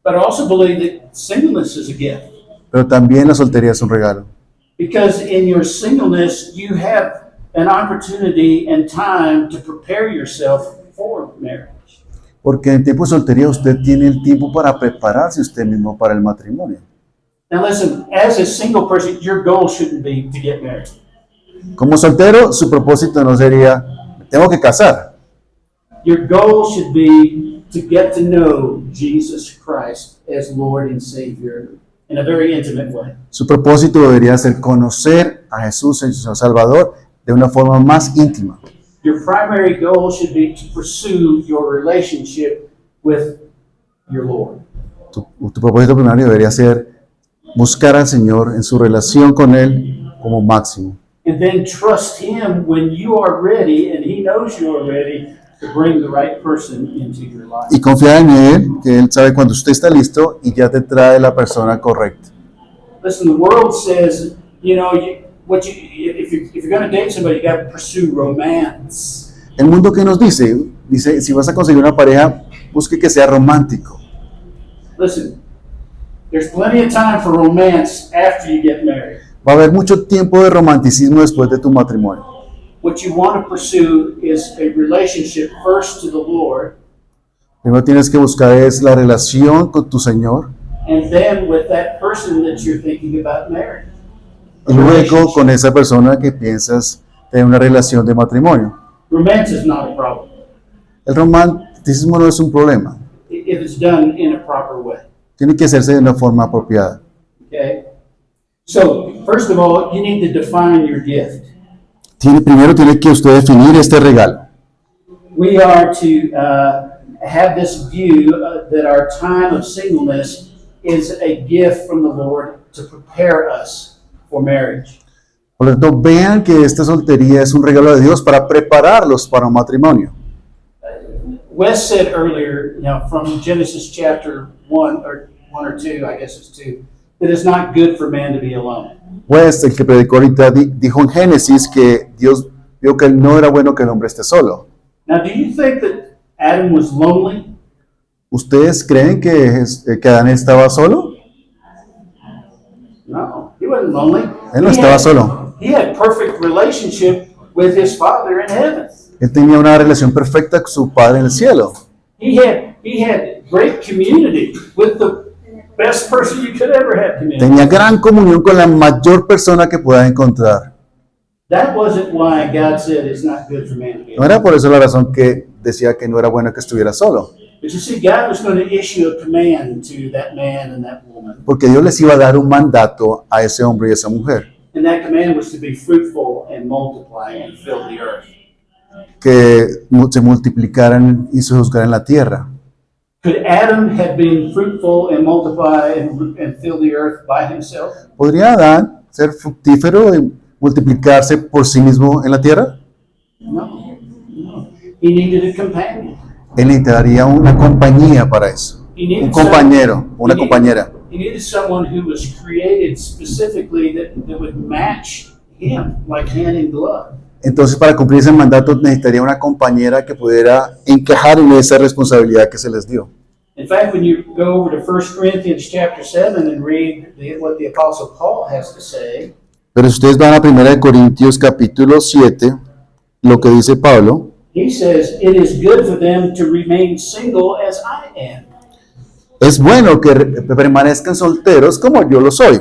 S1: But I also believe that singleness is a gift.
S2: Pero también la soltería es un regalo.
S1: Because in your singleness, you have an opportunity and time to prepare yourself for marriage.
S2: Porque en tiempo de soltería usted tiene el tiempo para prepararse usted mismo para el matrimonio.
S1: Now listen, as a single person, your goal shouldn't be to get married.
S2: Como soltero, su propósito no sería, me tengo que casar.
S1: Your goal should be to get to know Jesus Christ as Lord and Savior in a very intimate way.
S2: Su propósito debería ser conocer a Jesús en su Salvador de una forma más íntima.
S1: Your primary goal should be to pursue your relationship with your Lord.
S2: Tu propósito primario debería ser buscar al Señor en su relación con Él como máximo.
S1: And then trust Him when you are ready and He knows you are ready to bring the right person into your life.
S2: Y confiar en Él, que Él sabe cuando usted está listo y ya te trae la persona correcta.
S1: Listen, the world says, if you're going to date somebody, you got to pursue romance.
S2: El mundo que nos dice, si vas a conseguir una pareja, busque que sea romántico.
S1: Listen, there's plenty of time for romance after you get married.
S2: Va a haber mucho tiempo de romanticismo después de tu matrimonio.
S1: What you want to pursue is a relationship first to the Lord,
S2: Primero tienes que buscar es la relación con tu Señor
S1: and then with that person that you're thinking about marrying.
S2: y luego con esa persona que piensas tener una relación de matrimonio.
S1: Romance is not a problem
S2: El romanticismo no es un problema,
S1: if it's done in a proper way.
S2: tiene que hacerse de una forma apropiada.
S1: Okay? So, first of all, you need to define your gift.
S2: Primero tiene que usted definir este regalo.
S1: We are to have this view that our time of singleness is a gift from the Lord to prepare us for marriage.
S2: Por lo tanto, vean que esta soltería es un regalo de Dios para prepararlos para un matrimonio.
S1: Wes said earlier, from Genesis chapter 1 or 2, I guess it's 2, that it's not good for man to be alone.
S2: Pues el que predicó ahorita dijo en Génesis que Dios vio que no era bueno que el hombre esté solo.
S1: Now, do you think that Adam was lonely?
S2: ¿Ustedes creen que Adán estaba solo?
S1: No, he wasn't lonely.
S2: Él no
S1: He
S2: estaba
S1: had-
S2: solo.
S1: He had perfect relationship with his Father in heaven.
S2: Él tenía una relación perfecta con su Padre en el cielo.
S1: He had great community with the best person you could ever have community.
S2: Tenía gran comunión con la mayor persona que pueda encontrar.
S1: That wasn't why God said it's not good for man to be
S2: No
S1: alone.
S2: era por eso la razón que decía que no era bueno que estuviera solo.
S1: But you see, God was going to issue a command to that man and that woman.
S2: Porque Dios les iba a dar un mandato a ese hombre y a esa mujer.
S1: And that command was to be fruitful and multiply and fill the earth.
S2: Que se multiplicaran y se juzgaran la tierra.
S1: Could Adam have been fruitful and multiply and fill the earth by himself?
S2: ¿Podría Adán ser fructífero y multiplicarse por sí mismo en la tierra?
S1: No. He needed a companion.
S2: Él necesitaría una compañía para eso.
S1: He needed
S2: Un compañero,
S1: some-
S2: una
S1: he needed-
S2: compañera.
S1: He needed someone who was created specifically that would match him, like hand in glove.
S2: Entonces, para cumplir ese mandato necesitaría una compañera que pudiera encajar en esa responsabilidad que se les dio.
S1: In fact, when you go over to 1 Corinthians chapter 7 and read what the Apostle Paul has to say,
S2: Pero si ustedes van a 1 Corintios capítulo 7, lo que dice Pablo,
S1: he says, "It is good for them to remain single as I am."
S2: es bueno que permanezcan solteros como yo lo soy.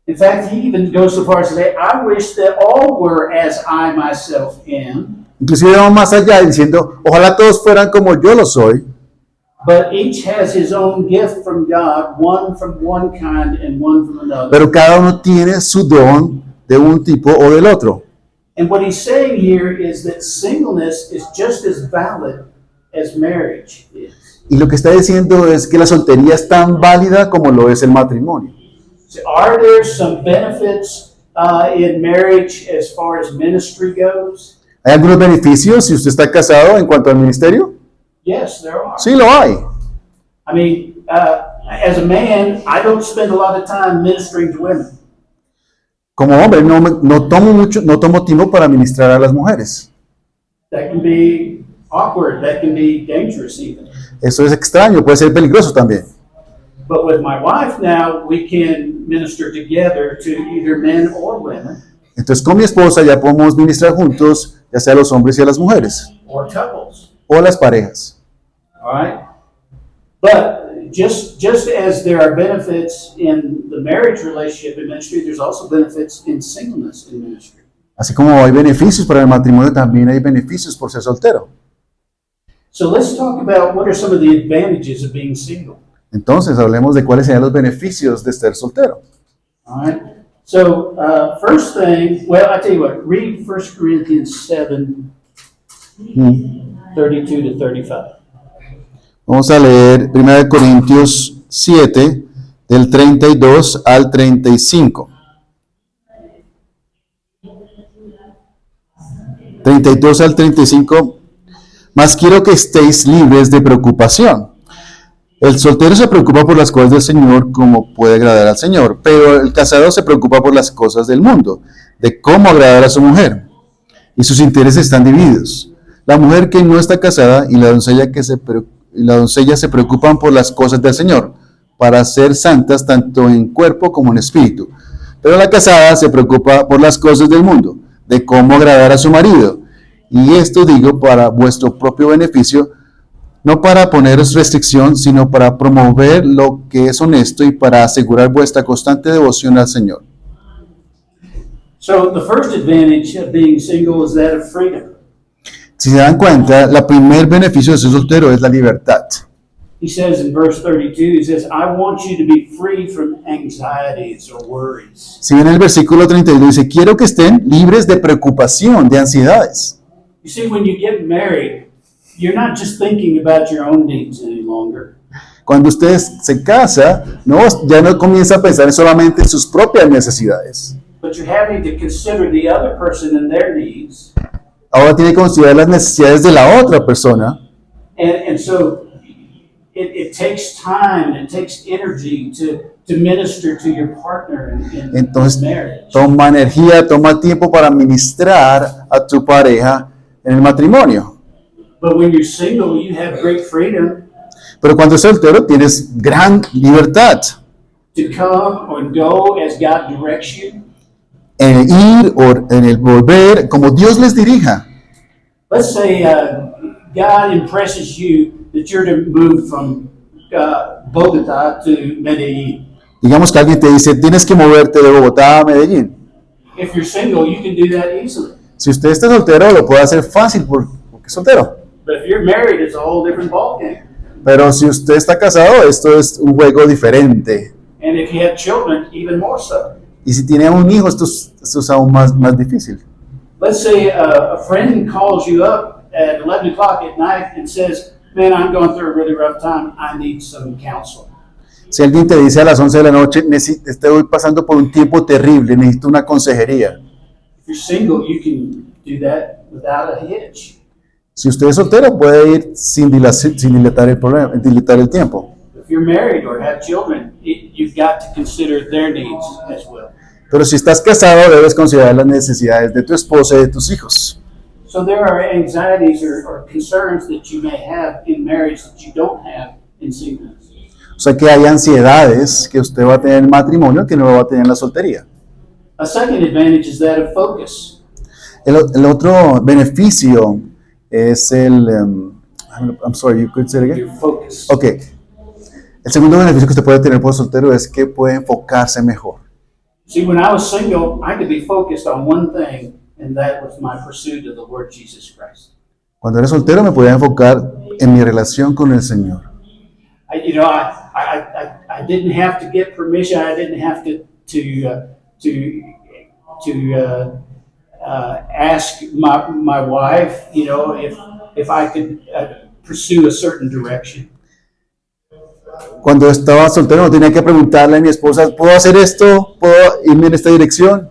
S1: In fact, he even goes so far as to say, "I wish that all were as I myself am,
S2: Inclusive vamos más allá diciendo, ojalá todos fueran como yo lo soy,
S1: but each has his own gift from God, one from one kind and one from another."
S2: pero cada uno tiene su don de un tipo o del otro.
S1: And what he's saying here is that singleness is just as valid as marriage is.
S2: Y lo que está diciendo es que la soltería es tan válida como lo es el matrimonio.
S1: So are there some benefits in marriage as far as ministry goes?
S2: ¿Hay algunos beneficios si usted está casado en cuanto al ministerio?
S1: Yes, there are.
S2: Sí, lo hay.
S1: I mean, as a man, I don't spend a lot of time ministering to women.
S2: Como hombre, no tomo tiempo para ministrar a las mujeres.
S1: That can be awkward. That can be dangerous even.
S2: Eso es extraño, puede ser peligroso también.
S1: But with my wife now, we can minister together to either men or women
S2: Entonces con mi esposa ya podemos ministrar juntos, ya sea a los hombres y a las mujeres,
S1: or couples.
S2: o a las parejas.
S1: All right? But just as there are benefits in the marriage relationship in ministry, there's also benefits in singleness in ministry.
S2: Así como hay beneficios para el matrimonio, también hay beneficios por ser soltero.
S1: So let's talk about what are some of the advantages of being single.
S2: Entonces hablemos de cuáles serían los beneficios de ser soltero.
S1: All right? So first thing, well, I tell you what, read 1 Corinthians 7, 32 to 35.
S2: Vamos a leer 1 Corintios 7, del 32 al 35. 32 al 35. Mas quiero que estéis libres de preocupación. El soltero se preocupa por las cosas del Señor como puede agradar al Señor, pero el casado se preocupa por las cosas del mundo, de cómo agradar a su mujer, y sus intereses están divididos. La mujer que no está casada y la doncella se preocupan por las cosas del Señor, para ser santas tanto en cuerpo como en espíritu. Pero la casada se preocupa por las cosas del mundo, de cómo agradar a su marido. Y esto digo para vuestro propio beneficio, no para poneros restricción, sino para promover lo que es honesto y para asegurar vuestra constante devoción al Señor.
S1: So the first advantage of being single is that of freedom.
S2: Si se dan cuenta, el primer beneficio de ser soltero es la libertad.
S1: He says in verse 32, he says, I want you to be free from anxieties or worries.
S2: Si ven el versículo 32, dice, quiero que estén libres de preocupación, de ansiedades.
S1: You see, when you get married, you're not just thinking about your own needs any longer.
S2: Cuando usted se casa, ya no comienza a pensar solamente en sus propias necesidades.
S1: But you're having to consider the other person and their needs.
S2: Ahora tiene que considerar las necesidades de la otra persona.
S1: And so it takes time and it takes energy to minister to your partner in
S2: Entonces,
S1: marriage.
S2: toma energía, toma tiempo para ministrar a tu pareja en el matrimonio.
S1: But when you're single, you have great freedom
S2: Pero cuando eres soltero, tienes gran libertad
S1: to come or go as God directs you.
S2: en el ir o en el volver, como Dios les dirija.
S1: Let's say God impresses you that you're to move from Bogota to Medellin.
S2: Digamos que alguien te dice, tienes que moverte de Bogotá a Medellín.
S1: If you're single, you can do that easily.
S2: Si usted está soltero, lo puede hacer fácil porque es soltero.
S1: But if you're married, it's a whole different ballgame.
S2: Pero si usted está casado, esto es un juego diferente.
S1: And if you have children, even more so.
S2: Y si tiene un hijo, esto es aún más difícil.
S1: Let's say a friend calls you up at 11 o'clock at night and says, man, I'm going through a really rough time. I need some counsel.
S2: Si alguien te dice a las 11 de la noche, estoy pasando por un tiempo terrible, necesito una consejería.
S1: If you're single, you can do that without a hitch.
S2: Si usted es soltero, puede ir sin dilatar el tiempo.
S1: If you're married or have children, you've got to consider their needs as well.
S2: Pero si estás casado, debes considerar las necesidades de tu esposa y de tus hijos.
S1: So there are anxieties or concerns that you may have in marriage that you don't have in singleness.
S2: O sea que hay ansiedades que usted va a tener en el matrimonio que no va a tener en la soltería.
S1: A second advantage is that of focus.
S2: El otro beneficio es I'm sorry, you could say it again?
S1: Your focus.
S2: Ok. El segundo beneficio que usted puede tener por soltero es que puede enfocarse mejor.
S1: See, when I was single, I could be focused on one thing, and that was my pursuit of the Lord Jesus Christ.
S2: Cuando era soltero me podía enfocar en mi relación con el Señor.
S1: I didn't have to get permission. I didn't have to ask my wife, if I could pursue a certain direction.
S2: Cuando estaba soltero no tenía que preguntarle a mi esposa, ¿puedo hacer esto? ¿Puedo irme en esta dirección?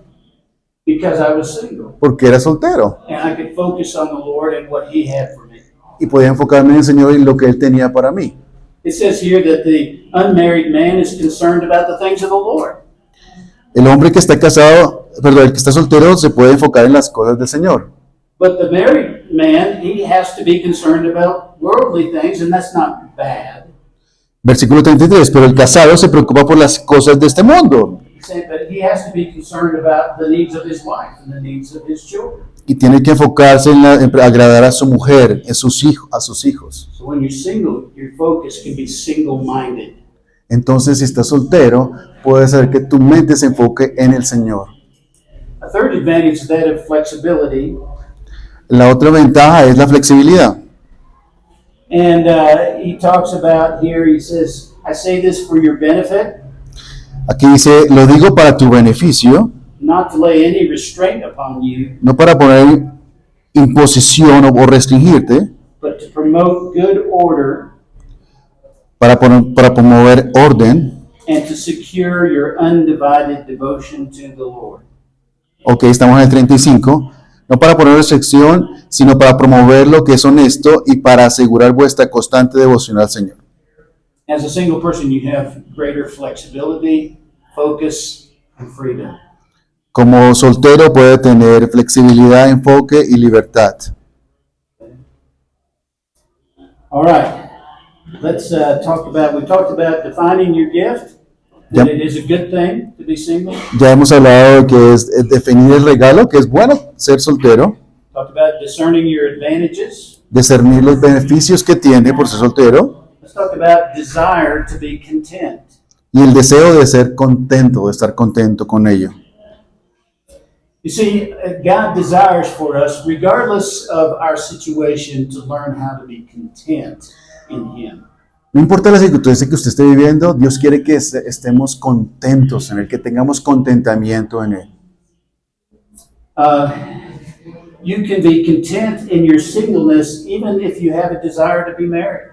S1: Because I was single,
S2: Porque era soltero.
S1: and I could focus on the Lord and what He had for me.
S2: Y podía enfocarme en el Señor y lo que Él tenía para mí.
S1: It says here that the unmarried man is concerned about the things of the Lord.
S2: El hombre que está casado, perdón, el que está soltero se puede enfocar en las cosas del Señor.
S1: But the married man, he has to be concerned about worldly things, and that's not bad.
S2: Versículo 33, pero el casado se preocupa por las cosas de este mundo
S1: But he has to be concerned about the needs of his wife and the needs of his children.
S2: y tiene que enfocarse en agradar a su mujer, a sus hijos.
S1: So when you're single, your focus can be single-minded.
S2: Entonces, si estás soltero, puede ser que tu mente se enfoque en el Señor.
S1: A third advantage is that of flexibility.
S2: La otra ventaja es la flexibilidad.
S1: And he talks about here, he says, I say this for your benefit,
S2: Aquí dice, lo digo para tu beneficio,
S1: not to lay any restraint upon you,
S2: no para poner imposición o restringirte,
S1: but to promote good order
S2: para promover orden
S1: and to secure your undivided devotion to the Lord.
S2: Ok, estamos en el 35. No para poner restricción, sino para promover lo que es honesto y para asegurar vuestra constante devoción al Señor.
S1: As a single person, you have greater flexibility, focus, and freedom.
S2: Como soltero puede tener flexibilidad, enfoque y libertad.
S1: All right. Let's we talked about defining your gift, that
S2: Yep.
S1: it is a good thing to be single.
S2: Ya hemos hablado de que es definir el regalo, que es bueno ser soltero,
S1: Talked about discerning your advantages.
S2: discernir los beneficios que tiene por ser soltero
S1: Let's talk about desire to be content.
S2: y el deseo de ser contento, de estar contento con ello.
S1: You see, God desires for us, regardless of our situation, to learn how to be content in Him.
S2: No importa la circunstancia que usted esté viviendo, Dios quiere que estemos contentos en Él, que tengamos contentamiento en Él.
S1: You can be content in your singleness, even if you have a desire to be married.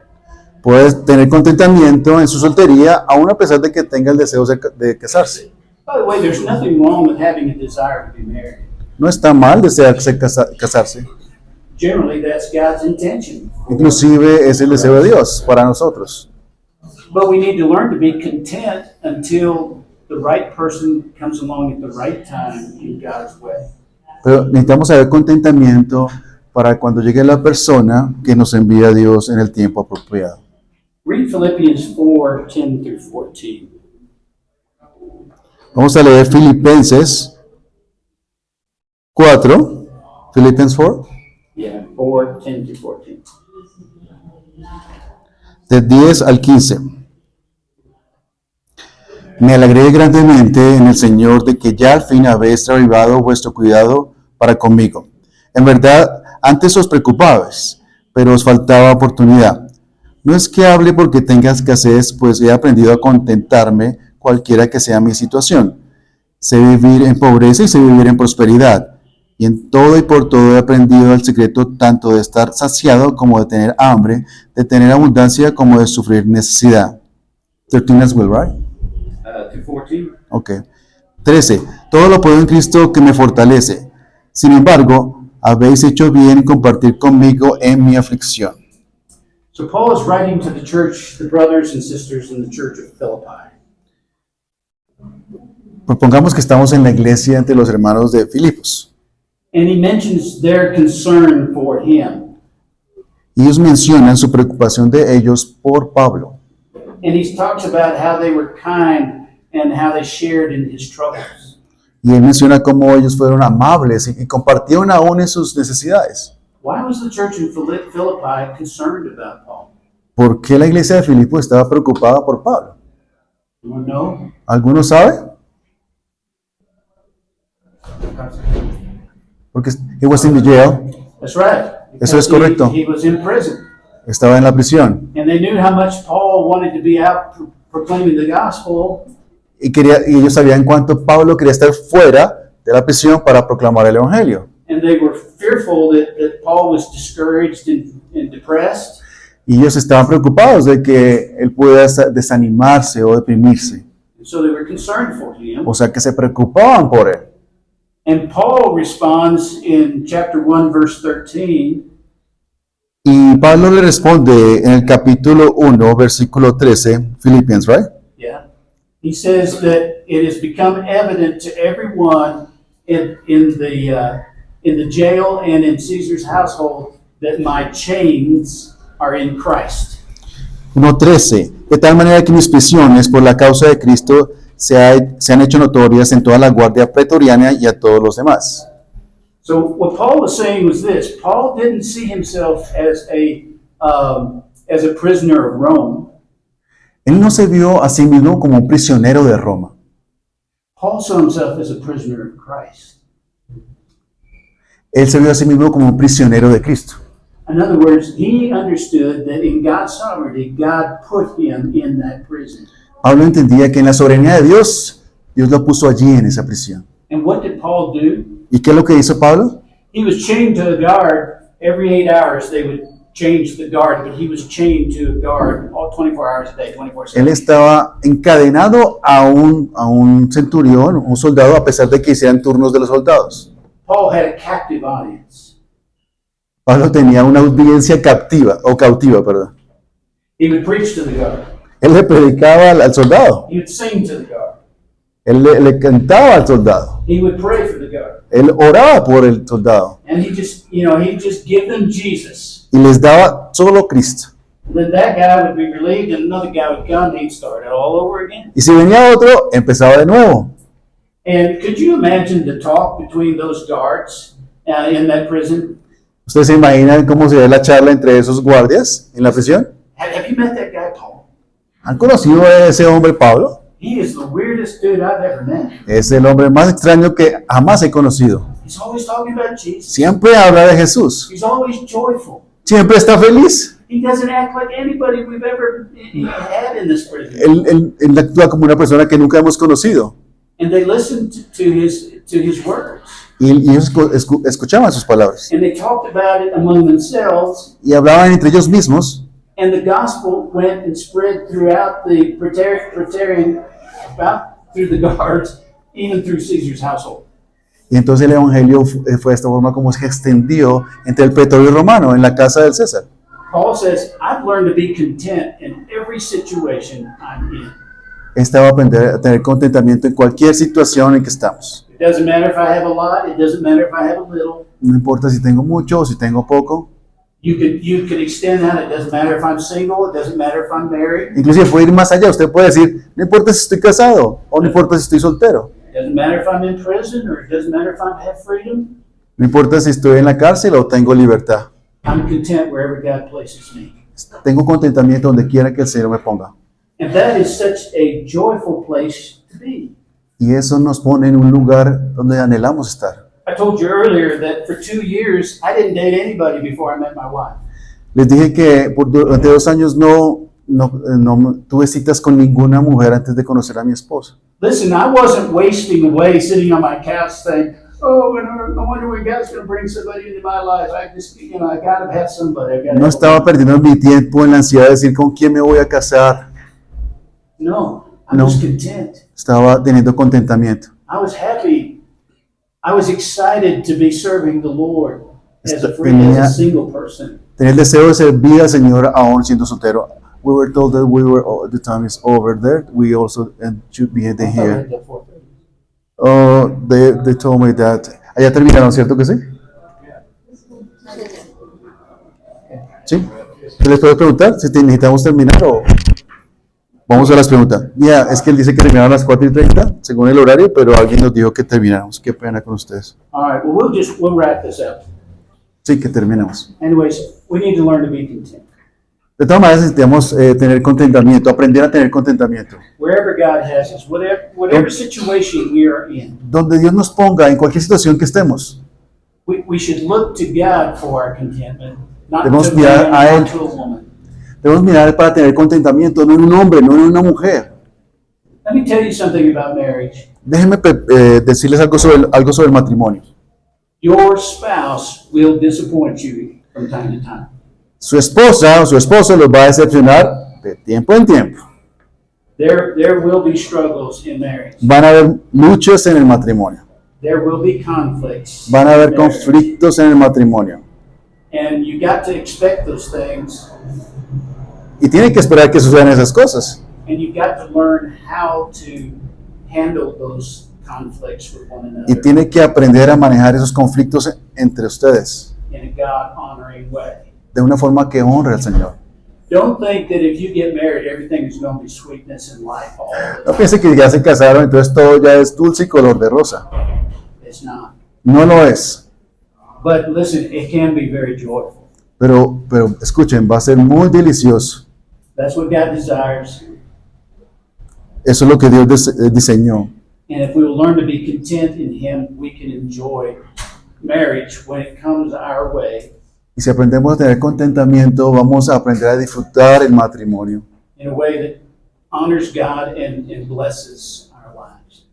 S2: Puedes tener contentamiento en su soltería, aun a pesar de que tenga el deseo de casarse.
S1: By the way, there's nothing wrong with having a desire to be married.
S2: No está mal desearse casarse.
S1: Generally, that's God's intention.
S2: Inclusive es el deseo de Dios para nosotros.
S1: But we need to learn to be content until the right person comes along at the right time in God's way.
S2: Pero necesitamos saber contentamiento para cuando llegue la persona que nos envía a Dios en el tiempo apropiado.
S1: Read Philippians 4:10 through 14.
S2: Vamos a leer Filipenses 4, Philippians 4,
S1: Yeah, 4:10 through 14.
S2: de 10 al 15. Me alegré grandemente en el Señor de que ya al fin habéis reavivado vuestro cuidado para conmigo. En verdad, antes os preocupabais, pero os faltaba oportunidad. No es que hable porque tenga escasez, pues he aprendido a contentarme cualquiera que sea mi situación. Sé vivir en pobreza y sé vivir en prosperidad. Y en todo y por todo he aprendido el secreto tanto de estar saciado como de tener hambre, de tener abundancia como de sufrir necesidad. 13 as well, right?
S1: To 14.
S2: Ok. 13. Todo lo puedo en Cristo que me fortalece. Sin embargo, habéis hecho bien en compartir conmigo en mi aflicción.
S1: So Paul is writing to the church, the brothers and sisters in the church of Philippi.
S2: Propongamos que estamos en la iglesia entre los hermanos de Filipos.
S1: And he mentions their concern for him.
S2: Y ellos mencionan su preocupación de ellos por Pablo.
S1: And he talks about how they were kind and how they shared in his troubles.
S2: Y él menciona cómo ellos fueron amables y compartieron aún en sus necesidades.
S1: Why was the church in Philippi concerned about Paul?
S2: ¿Por qué la iglesia de Filipos estaba preocupada por Pablo?
S1: You want to know?
S2: ¿Alguno sabe? Porque he was in the jail,
S1: That's right.
S2: Eso es
S1: Because
S2: correcto.
S1: He was in prison.
S2: estaba en la prisión
S1: And they knew how much Paul wanted to be out proclaiming the gospel.
S2: y ellos sabían cuánto Pablo quería estar fuera de la prisión para proclamar el evangelio.
S1: And they were fearful that Paul was discouraged and depressed.
S2: Y ellos estaban preocupados de que él pudiera desanimarse o deprimirse.
S1: And so they were concerned for him.
S2: O sea que se preocupaban por él.
S1: And Paul responds in chapter 1, verse 13.
S2: Y Pablo le responde en el capítulo 1, versículo 13, Philippians, right?
S1: Yeah. He says that it has become evident to everyone in the jail and in Caesar's household that my chains are in Christ.
S2: 1:13. De tal manera que mis prisiones por la causa de Cristo se han hecho notorias en toda la guardia pretoriana y a todos los demás.
S1: So what Paul was saying was this: Paul didn't see himself as a prisoner of Rome.
S2: Él no se vio a sí mismo como un prisionero de Roma.
S1: Paul saw himself as a prisoner of Christ.
S2: Él se vio a sí mismo como un prisionero de Cristo.
S1: In other words, he understood that in God's sovereignty, God put him in that prison.
S2: Pablo entendía que en la soberanía de Dios, Dios lo puso allí en esa prisión.
S1: And what did Paul do?
S2: ¿Y qué es lo que hizo Pablo?
S1: He was chained to a guard. Every 8 hours, they would change the guard, but he was chained to a guard all 24 hours a day, 24/7.
S2: Él estaba encadenado a un centurión, un soldado, a pesar de que hicieran turnos de los soldados.
S1: Paul had a captive audience.
S2: Pablo tenía una audiencia cautiva, perdón.
S1: He would preach to the guard.
S2: Él le predicaba al soldado,
S1: He would sing to the guard.
S2: él le cantaba al soldado,
S1: He would pray for the guard.
S2: él oraba por el soldado
S1: And he just, he'd just give them Jesus.
S2: y les daba solo Cristo.
S1: Then that guy would be relieved and another guy would come and he'd start it all over again.
S2: Y si venía otro, empezaba de nuevo.
S1: And could you imagine the talk between those guards in that prison?
S2: ¿Ustedes se imaginan cómo sería la charla entre esos guardias en la prisión?
S1: Have you met that guy, Paul?
S2: ¿Han conocido a ese hombre Pablo?
S1: He is the weirdest dude I've ever met.
S2: Es el hombre más extraño que jamás he conocido.
S1: He's always talking about Jesus.
S2: Siempre habla de Jesús.
S1: He's always joyful.
S2: Siempre está feliz.
S1: He doesn't act like anybody we've ever had in this prison.
S2: Él actúa como una persona que nunca hemos conocido.
S1: And they listened to his words.
S2: Y ellos escuchaban sus palabras.
S1: And they talked about it among themselves.
S2: Y hablaban entre ellos mismos.
S1: And the gospel went and spread throughout the Praetorian, through the guards, even through Caesar's household.
S2: Y entonces el evangelio fue de esta forma como se extendió entre el pretorio romano, en la casa del César.
S1: Paul says, I've learned to be content in every situation I'm in.
S2: Esta va a aprender a tener contentamiento en cualquier situación en que estamos.
S1: It doesn't matter if I have a lot, it doesn't matter if I have a little.
S2: No importa si tengo mucho o si tengo poco.
S1: You could extend that, it doesn't matter if I'm single, it doesn't matter if I'm married.
S2: Inclusive puede ir más allá. Usted puede decir, no importa si estoy casado o no importa si estoy soltero.
S1: It doesn't matter if I'm in prison or it doesn't matter if I have freedom.
S2: No importa si estoy en la cárcel o tengo libertad.
S1: I'm content wherever God places me.
S2: Tengo contentamiento donde quiera que el Señor me ponga.
S1: And that is such a joyful place to be.
S2: Y eso nos pone en un lugar donde anhelamos estar.
S1: I told you earlier that for 2 years, I didn't date anybody before I met my wife.
S2: Les dije que durante 2 años no tuve citas con ninguna mujer antes de conocer a mi esposa.
S1: Listen, I wasn't wasting away sitting on my couch saying, oh, I wonder when God's going to bring somebody into my life. I just, I got to have somebody. I gotta
S2: No
S1: have
S2: estaba perdiendo mi tiempo en la ansiedad de decir con quién me voy a casar.
S1: No, I
S2: No.
S1: was content.
S2: Estaba teniendo contentamiento.
S1: I was happy. I was excited to be serving the Lord as a single person.
S2: Tenía el deseo de servir al Señor aún siendo soltero. We were told that the time is over there. We also should be here. Oh, they told me that. Allá terminaron, ¿cierto que sí? ¿Sí? ¿Qué les puedo preguntar? Si necesitamos terminar o... Vamos a las preguntas. Es que él dice que terminaron a las 4:30, según el horario, pero alguien nos dijo que termináramos. Qué pena con ustedes.
S1: All right, well, we'll wrap this up.
S2: Sí, que terminamos.
S1: Anyways, we need to learn to be content.
S2: De todas maneras, necesitamos tener contentamiento, aprender a tener contentamiento.
S1: Wherever God has us, whatever situation we are in,
S2: Donde Dios nos ponga, en cualquier situación que estemos,
S1: we should look to God for our contentment, not to
S2: Debemos
S1: a
S2: mirar
S1: man,
S2: a Él.
S1: not to a woman.
S2: debemos mirar para tener contentamiento, no en un hombre, no en una mujer.
S1: Let me tell you something about marriage.
S2: Déjenme decirles algo sobre el matrimonio.
S1: Your spouse will disappoint you from time to time.
S2: Su esposa o su esposo los va a decepcionar de tiempo en tiempo.
S1: There will be struggles in marriage.
S2: Van a haber luchas en el matrimonio.
S1: There will be conflicts.
S2: Van a haber
S1: in marriage.
S2: conflictos en el matrimonio.
S1: And you got to expect those things,
S2: Y tienen que esperar que sucedan esas cosas.
S1: and you got to learn how to handle those conflicts with one
S2: Y
S1: another
S2: tienen que aprender a manejar esos conflictos entre ustedes
S1: in a God-honoring way.
S2: de una forma que honre al Señor.
S1: Don't think that if you get married, everything is going to be sweetness and life all the
S2: No
S1: time.
S2: piense que ya se casaron, entonces todo ya es dulce y color de rosa.
S1: It's not.
S2: No lo es.
S1: But listen, it can be very joyful.
S2: Pero escuchen, va a ser muy delicioso.
S1: That's what God desires.
S2: Eso es lo que Dios diseñó.
S1: And if we will learn to be content in Him, we can enjoy marriage when it comes our way
S2: Y si aprendemos a tener contentamiento, vamos a aprender a disfrutar el matrimonio
S1: in a way that honors God and blesses our lives.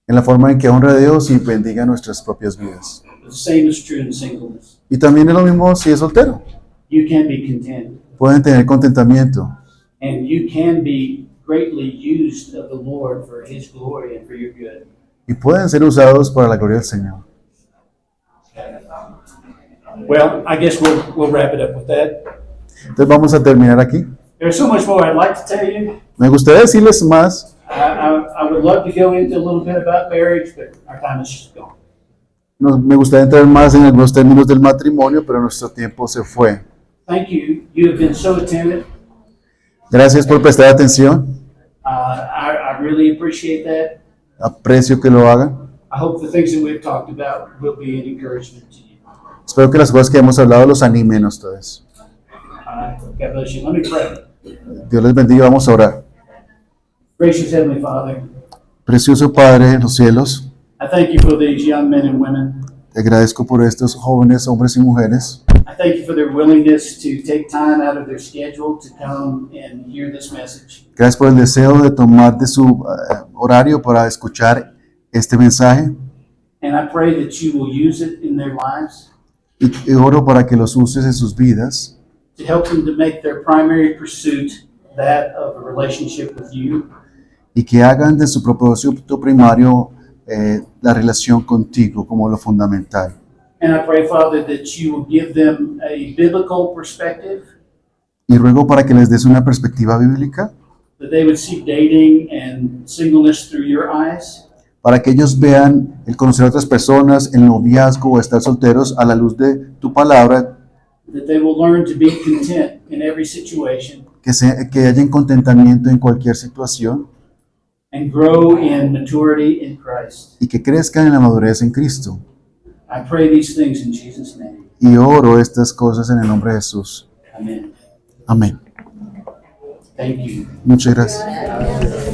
S2: en la forma en que honra a Dios y bendiga nuestras propias vidas.
S1: The same is true in singleness.
S2: Y también es lo mismo si es soltero.
S1: you can be content,
S2: pueden tener contentamiento
S1: and you can be greatly used of the Lord for His glory and for your good.
S2: y pueden ser usados para la gloria del Señor.
S1: Well, I guess we'll wrap it up with that.
S2: Entonces vamos a terminar aquí.
S1: There's so much more I'd like to tell you.
S2: Me gustaría decirles más.
S1: I would love to go into a little bit about marriage, but our time is just gone.
S2: Me gustaría entrar más en algunos términos del matrimonio, pero nuestro tiempo se fue.
S1: Thank you. You have been so attentive.
S2: Gracias por prestar atención.
S1: I really appreciate that.
S2: Aprecio que lo hagan.
S1: I hope the things that we've talked about will be an encouragement to you.
S2: Espero que las cosas que hemos hablado los animen a ustedes.
S1: God bless you. Let me pray.
S2: Dios les bendiga. Vamos a orar.
S1: Gracious Heavenly Father,
S2: Precioso Padre en los cielos,
S1: I thank you for these young men and women.
S2: te agradezco por estos jóvenes, hombres y mujeres.
S1: I thank you for their willingness to take time out of their schedule to come and hear this message.
S2: Gracias por el deseo de tomar de su horario para escuchar este mensaje.
S1: And I pray that you will use it in their lives
S2: Y oro para que los uses en sus vidas,
S1: to help them to make their primary pursuit that of a relationship with you.
S2: y que hagan de su propósito primario la relación contigo como lo fundamental.
S1: And I pray, Father, that you will give them a biblical perspective,
S2: Y ruego para que les des una perspectiva bíblica,
S1: that they would see dating and singleness through your eyes,
S2: para que ellos vean el conocer a otras personas, el noviazgo o estar solteros a la luz de tu palabra,
S1: that they will learn to be content in every situation
S2: que hayan contentamiento en cualquier situación
S1: and grow in maturity in Christ.
S2: y que crezcan en la madurez en Cristo.
S1: I pray these things in Jesus' name.
S2: Y oro estas cosas en el nombre de Jesús.
S1: Amen.
S2: Amén.
S1: Thank you.
S2: Muchas gracias.